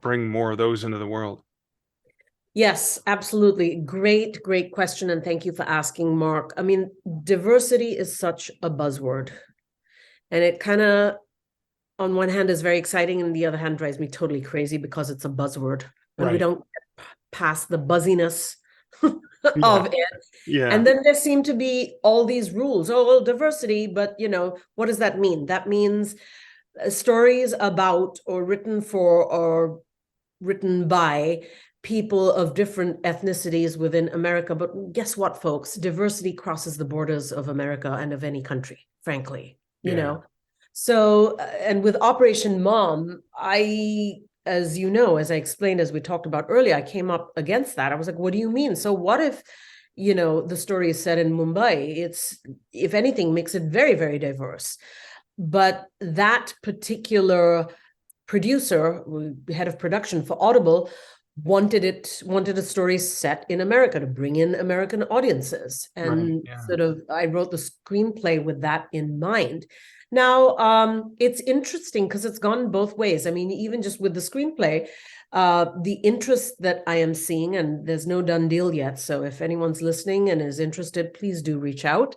bring more of those into the world. Yes, absolutely. Great question. And thank you for asking, Mark. I mean, diversity is such a buzzword. And it kind of, on one hand, is very exciting, and on the other hand, drives me totally crazy because it's a buzzword. And we don't get past the buzziness of it. Yeah. And then there seem to be all these rules. Oh, well, diversity, but what does that mean? That means stories about or written for or written by people of different ethnicities within America. But guess what, folks? Diversity crosses the borders of America and of any country, frankly, So, and with Operation Mom, as I explained, as we talked about earlier, I came up against that. I was like, what do you mean? So what if, the story is set in Mumbai? It's, if anything, makes it very, very diverse. But that particular producer, head of production for Audible, wanted a story set in America to bring in American audiences. And I wrote the screenplay with that in mind. Now, it's interesting because it's gone both ways. I mean, even just with the screenplay, the interest that I am seeing, and there's no done deal yet. So if anyone's listening and is interested, please do reach out.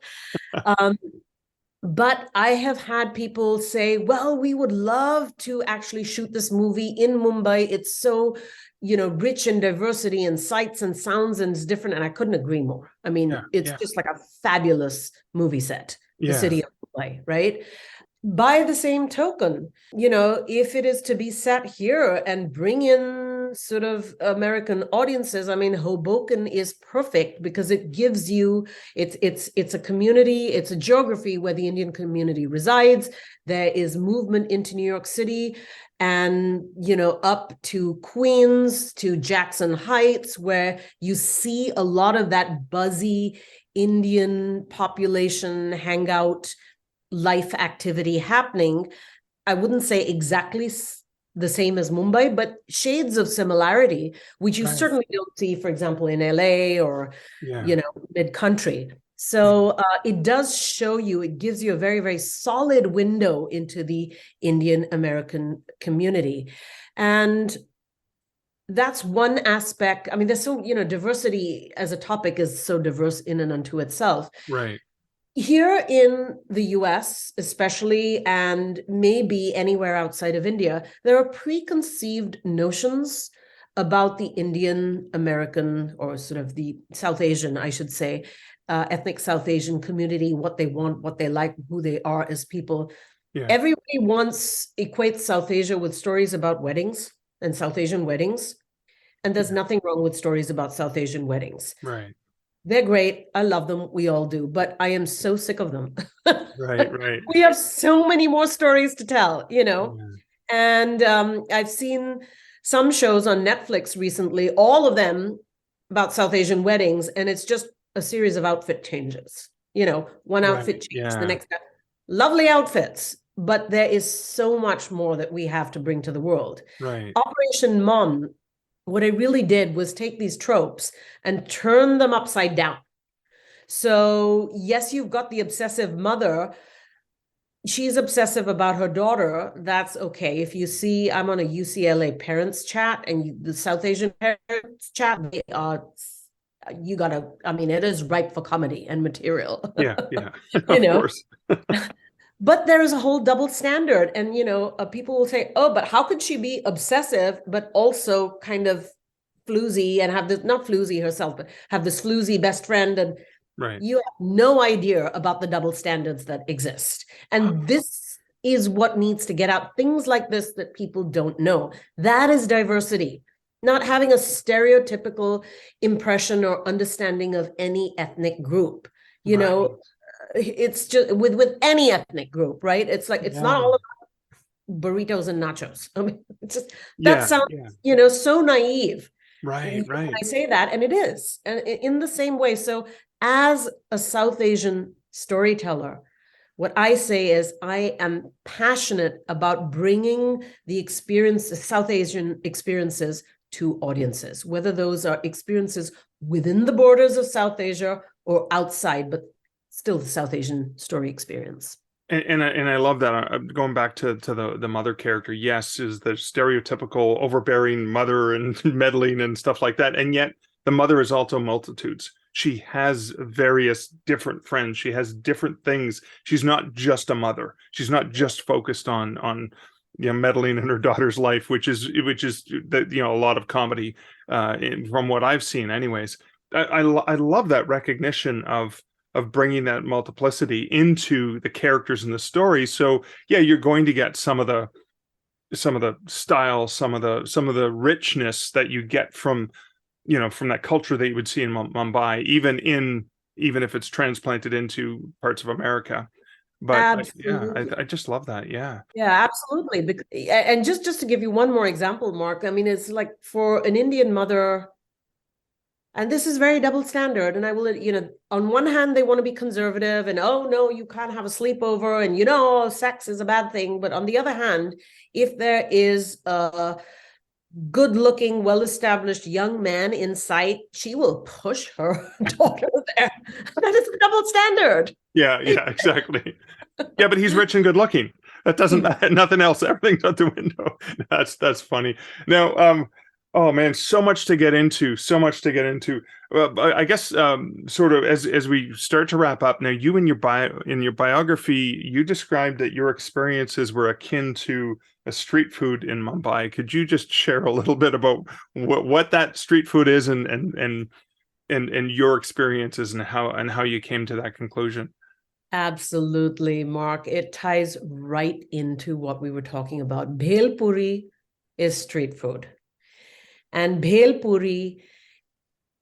But I have had people say, well, we would love to actually shoot this movie in Mumbai. It's so, rich in diversity and sights and sounds, and it's different. And I couldn't agree more. I mean, it's just like a fabulous movie set, the city of Mumbai, right? By the same token, if it is to be set here and bring in sort of American audiences, I mean, Hoboken is perfect because it gives you, it's a community, it's a geography where the Indian community resides. There is movement into New York City and, up to Queens, to Jackson Heights, where you see a lot of that buzzy Indian population hangout life activity happening. I wouldn't say exactly the same as Mumbai, but shades of similarity, which you certainly don't see, for example, in LA or, mid-country. So it does show you, it gives you a very, very solid window into the Indian American community. And that's one aspect. I mean, there's so, diversity as a topic is so diverse in and unto itself. Right. Here in the US, especially, and maybe anywhere outside of India, there are preconceived notions about the Indian American, or sort of the South Asian, I should say, ethnic South Asian community, what they want, what they like, who they are as people. Yeah. Everybody equates South Asia with stories about weddings and South Asian weddings. And there's nothing wrong with stories about South Asian weddings. Right. They're great. I love them. We all do. But I am so sick of them. Right. We have so many more stories to tell, Yeah. And I've seen some shows on Netflix recently, all of them about South Asian weddings. And it's just a series of outfit changes. One outfit changes, the next. Lovely outfits. But there is so much more that we have to bring to the world. Right. Operation Mom, what I really did was take these tropes and turn them upside down. So yes, you've got the obsessive mother. She's obsessive about her daughter. That's okay. If you see, I'm on a UCLA parents chat, and the South Asian parents chat, they are, it is ripe for comedy and material. Yeah. Of course. But there is a whole double standard. And, people will say, oh, but how could she be obsessive, but also kind of floozy and have this, not floozy herself, but have this floozy best friend? And you have no idea about the double standards that exist. And this is what needs to get out. Things like this that people don't know. That is diversity. Not having a stereotypical impression or understanding of any ethnic group, It's just with any ethnic group, right? It's like, it's not all about burritos and nachos. I mean, it's just, that sounds, so naive. Right. I say that, and it is, and in the same way. So as a South Asian storyteller, what I say is I am passionate about bringing the South Asian experiences to audiences, whether those are experiences within the borders of South Asia or outside, but still the South Asian story experience. And I love that. Going back to the mother character, yes, is the stereotypical overbearing mother and meddling and stuff like that. And yet the mother is also multitudes. She has various different friends. She has different things. She's not just a mother. She's not just focused on meddling in her daughter's life, which is a lot of comedy from what I've seen anyways. I love that recognition of bringing that multiplicity into the characters in the story. So yeah, you're going to get some of the style, some of the richness that you get from that culture that you would see in Mumbai, even if it's transplanted into parts of America. But I just love that. Yeah, absolutely. And just to give you one more example, Mark, I mean, it's like for an Indian mother. And this is very double standard. And I will, on one hand, they want to be conservative and, oh, no, you can't have a sleepover and, sex is a bad thing. But on the other hand, if there is a good-looking, well-established young man in sight, she will push her daughter there. That is a double standard. Yeah, exactly. Yeah, but he's rich and good-looking. That doesn't matter. Nothing else. Everything's out the window. That's funny. Now, oh man, so much to get into. I guess sort of as we start to wrap up now, you in your biography, you described that your experiences were akin to a street food in Mumbai. Could you just share a little bit about what that street food is and your experiences and how you came to that conclusion? Absolutely, Mark. It ties right into what we were talking about. Bhel Puri is street food. And Bhel Puri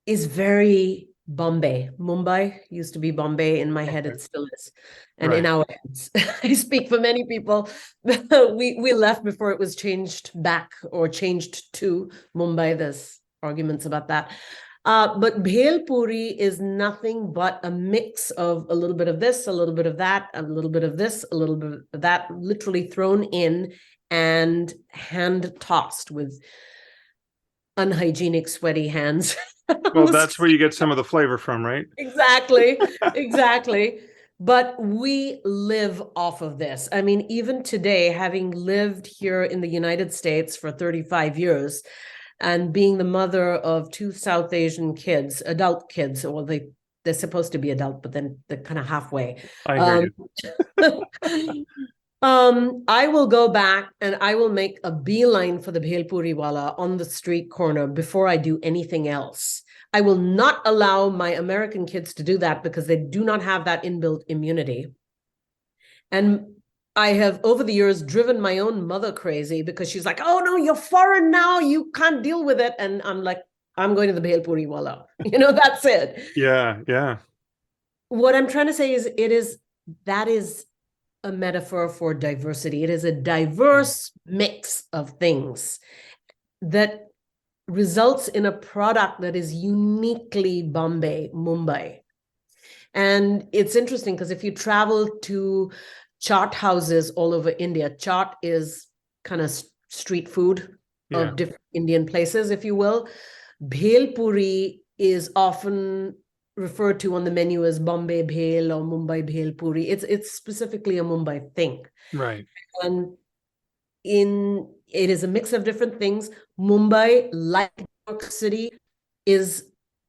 is very Bombay. Mumbai used to be Bombay. In my head, it still is. And in our heads, I speak for many people. We left before it was changed back or changed to Mumbai. There's arguments about that. But Bhel Puri is nothing but a mix of a little bit of this, a little bit of that, a little bit of this, a little bit of that, literally thrown in and hand tossed with unhygienic, sweaty hands. Well, that's where you get some of the flavor from, right? Exactly, exactly. But we live off of this. I mean, even today, having lived here in the United States for 35 years and being the mother of two South Asian kids, adult kids, well, they're supposed to be adult, but then they're kind of halfway. I hear you. I will go back and I will make a beeline for the Bhel Puri wala on the street corner before I do anything else. I will not allow my American kids to do that because they do not have that inbuilt immunity. And I have, over the years, driven my own mother crazy because she's like, oh, no, you're foreign now. You can't deal with it. And I'm like, I'm going to the Bhel Puri wala. That's it. Yeah, yeah. What I'm trying to say is that is a metaphor for diversity. It is a diverse mix of things that results in a product that is uniquely Bombay, Mumbai. And it's interesting because if you travel to chaat houses all over India, chaat is kind of street food of different Indian places, if you will. Bhel Puri is often referred to on the menu as Bombay Bhel or Mumbai Bhel Puri. It's specifically a Mumbai thing. Right. And it is a mix of different things. Mumbai, like New York City, is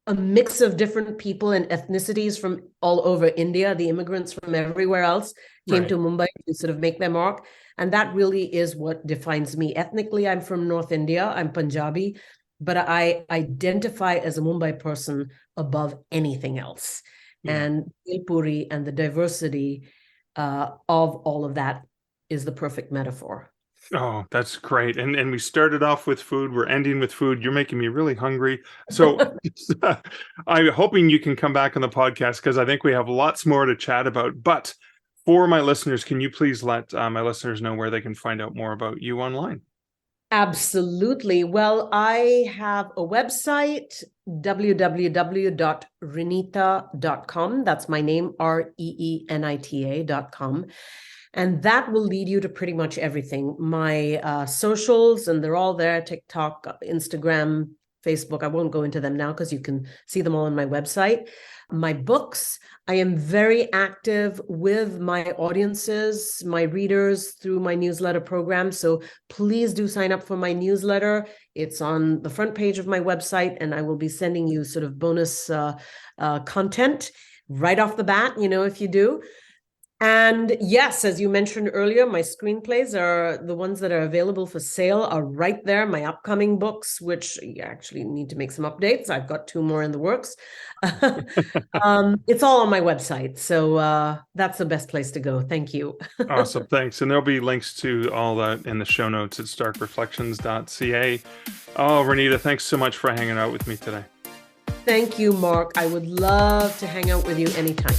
a mix of different people and ethnicities from all over India. The immigrants from everywhere else came to Mumbai to sort of make their mark. And that really is what defines me. Ethnically, I'm from North India. I'm Punjabi. But I identify as a Mumbai person above anything else. Yeah. And Bhel Puri and the diversity of all of that is the perfect metaphor. Oh, that's great. And we started off with food. We're ending with food. You're making me really hungry. So I'm hoping you can come back on the podcast because I think we have lots more to chat about. But for my listeners, can you please let my listeners know where they can find out more about you online? Absolutely. Well, I have a website, www.reenita.com. That's my name, REENITA.com. And that will lead you to pretty much everything. My socials, and they're all there, TikTok, Instagram, Facebook. I won't go into them now because you can see them all on my website. My books, I am very active with my audiences, my readers through my newsletter program. So please do sign up for my newsletter. It's on the front page of my website, and I will be sending you sort of bonus content right off the bat, if you do. And yes, as you mentioned earlier, my screenplays are the ones that are available for sale are right there. My upcoming books, which you actually need to make some updates. I've got 2 more in the works. It's all on my website. So that's the best place to go. Thank you. Awesome. Thanks. And there'll be links to all that in the show notes at starkreflections.ca. Oh, Reenita, thanks so much for hanging out with me today. Thank you, Mark. I would love to hang out with you anytime.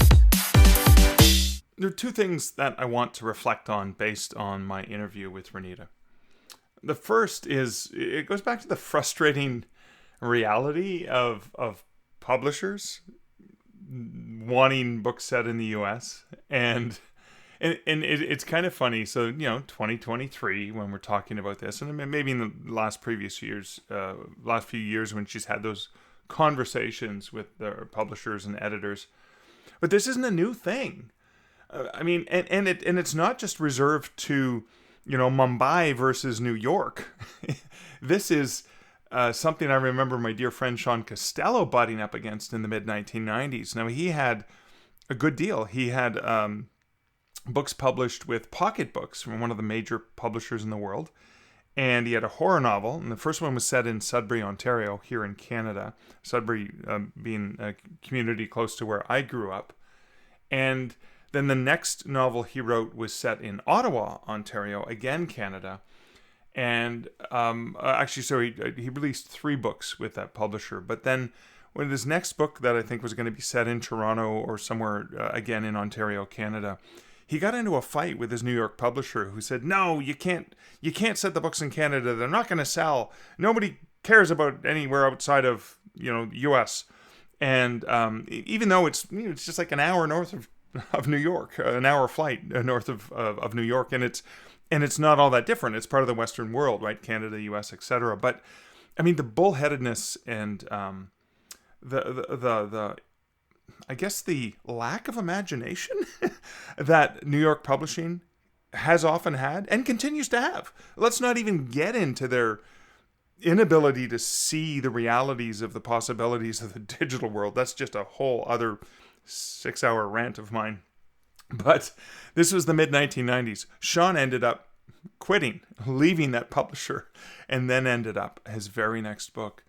There are 2 things that I want to reflect on based on my interview with Reenita. The first is, it goes back to the frustrating reality of publishers wanting books set in the US. And it's kind of funny. So, 2023, when we're talking about this, and maybe in the last few years when she's had those conversations with the publishers and editors. But this isn't a new thing. And it's not just reserved to, Mumbai versus New York. This is something I remember my dear friend Sean Costello butting up against in the mid-1990s. Now, he had a good deal. He had books published with Pocket Books from one of the major publishers in the world. And he had a horror novel. And the first one was set in Sudbury, Ontario, here in Canada. Sudbury being a community close to where I grew up. And then the next novel he wrote was set in Ottawa, Ontario, again Canada. And actually, so he released 3 books with that publisher. But then when his next book that I think was going to be set in Toronto or somewhere, again in Ontario, Canada, he got into a fight with his New York publisher who said, no, you can't set the books in Canada. They're not going to sell. Nobody cares about anywhere outside of, U.S. And even though it's just like an hour north of New York, an hour flight north of New York, and it's not all that different. It's part of the Western world, right? Canada, U.S., etc. But I mean, the bullheadedness and the I guess the lack of imagination that New York publishing has often had and continues to have. Let's not even get into their inability to see the realities of the possibilities of the digital world. That's just a whole other 6-hour rant of mine. But this was the mid-1990s. Sean ended up quitting, leaving that publisher, and then ended up his very next book.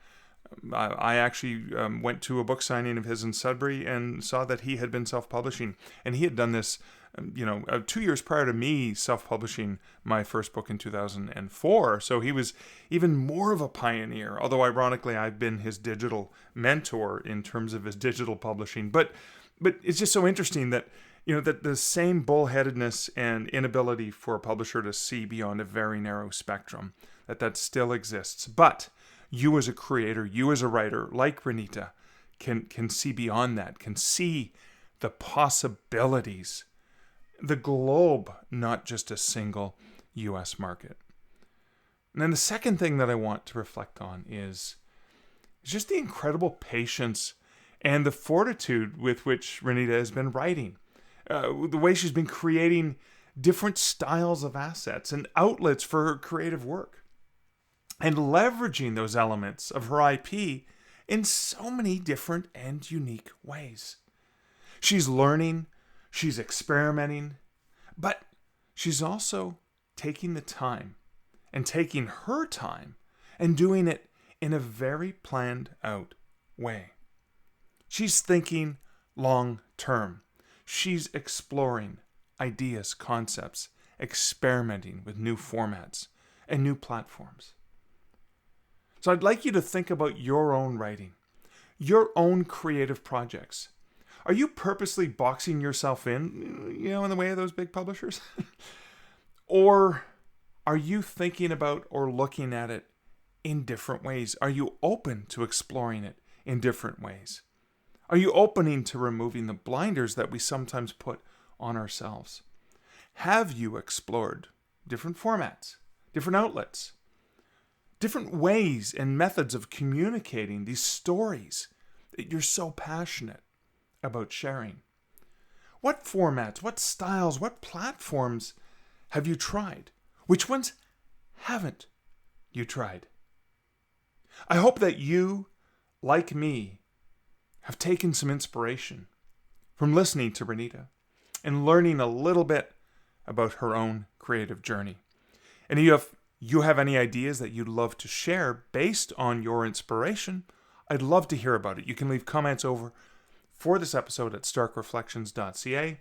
I actually went to a book signing of his in Sudbury and saw that he had been self-publishing. And he had done this, 2 years prior to me self-publishing my first book in 2004. So he was even more of a pioneer. Although ironically, I've been his digital mentor in terms of his digital publishing. But it's just so interesting that, that the same bullheadedness and inability for a publisher to see beyond a very narrow spectrum, that still exists. But you as a creator, you as a writer, like Reenita, can see beyond that, can see the possibilities, the globe, not just a single U.S. market. And then the second thing that I want to reflect on is just the incredible patience and the fortitude with which Reenita has been writing. The way she's been creating different styles of assets and outlets for her creative work, and leveraging those elements of her IP in so many different and unique ways. She's learning, she's experimenting, but she's also taking the time and taking her time and doing it in a very planned out way. She's thinking long term. She's exploring ideas, concepts, experimenting with new formats and new platforms. So I'd like you to think about your own writing, your own creative projects. Are you purposely boxing yourself in the way of those big publishers? Or are you thinking about or looking at it in different ways? Are you open to exploring it in different ways? Are you opening to removing the blinders that we sometimes put on ourselves? Have you explored different formats, different outlets, different ways and methods of communicating these stories that you're so passionate about sharing? What formats, what styles, what platforms have you tried? Which ones haven't you tried? I hope that you, like me, have taken some inspiration from listening to Reenita and learning a little bit about her own creative journey. And if you have any ideas that you'd love to share based on your inspiration, I'd love to hear about it. You can leave comments over for this episode at starkreflections.ca.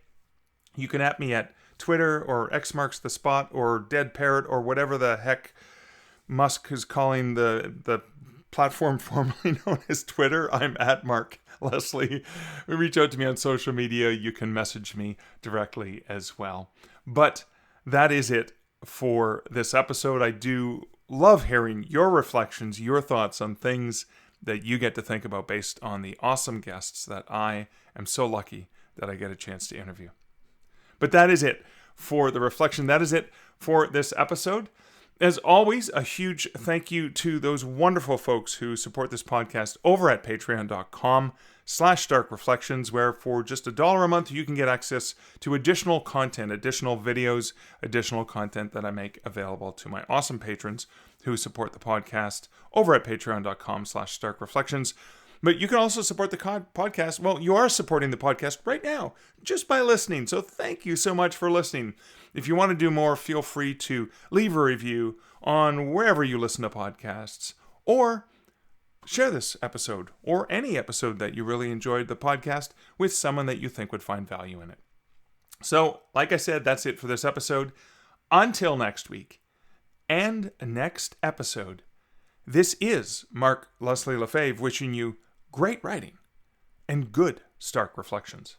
You can at me at Twitter or xmarksthespot or Dead Parrot or whatever the heck Musk is calling the platform formerly known as Twitter. I'm at Mark Leslie. Reach out to me on social media. You can message me directly as well. But that is it for this episode. I do love hearing your reflections, your thoughts on things that you get to think about based on the awesome guests that I am so lucky that I get a chance to interview. But that is it for the reflection. That is it for this episode. As always, a huge thank you to those wonderful folks who support this podcast over at patreon.com/starkreflections, where for just $1 a month, you can get access to additional content, additional videos, additional content that I make available to my awesome patrons who support the podcast over at patreon.com/starkreflections. But you can also support the podcast. Well, you are supporting the podcast right now just by listening. So thank you so much for listening. If you want to do more, feel free to leave a review on wherever you listen to podcasts, or share this episode or any episode that you really enjoyed the podcast with someone that you think would find value in it. So, like I said, that's it for this episode. Until next week, and next episode. This is Mark Leslie Lefebvre wishing you great writing and good Stark Reflections.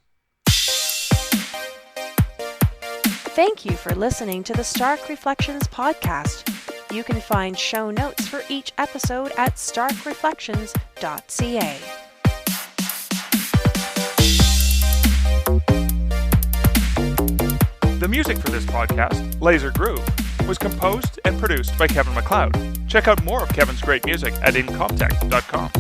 Thank you for listening to the Stark Reflections podcast. You can find show notes for each episode at starkreflections.ca. The music for this podcast, Laser Groove, was composed and produced by Kevin MacLeod. Check out more of Kevin's great music at incomptech.com.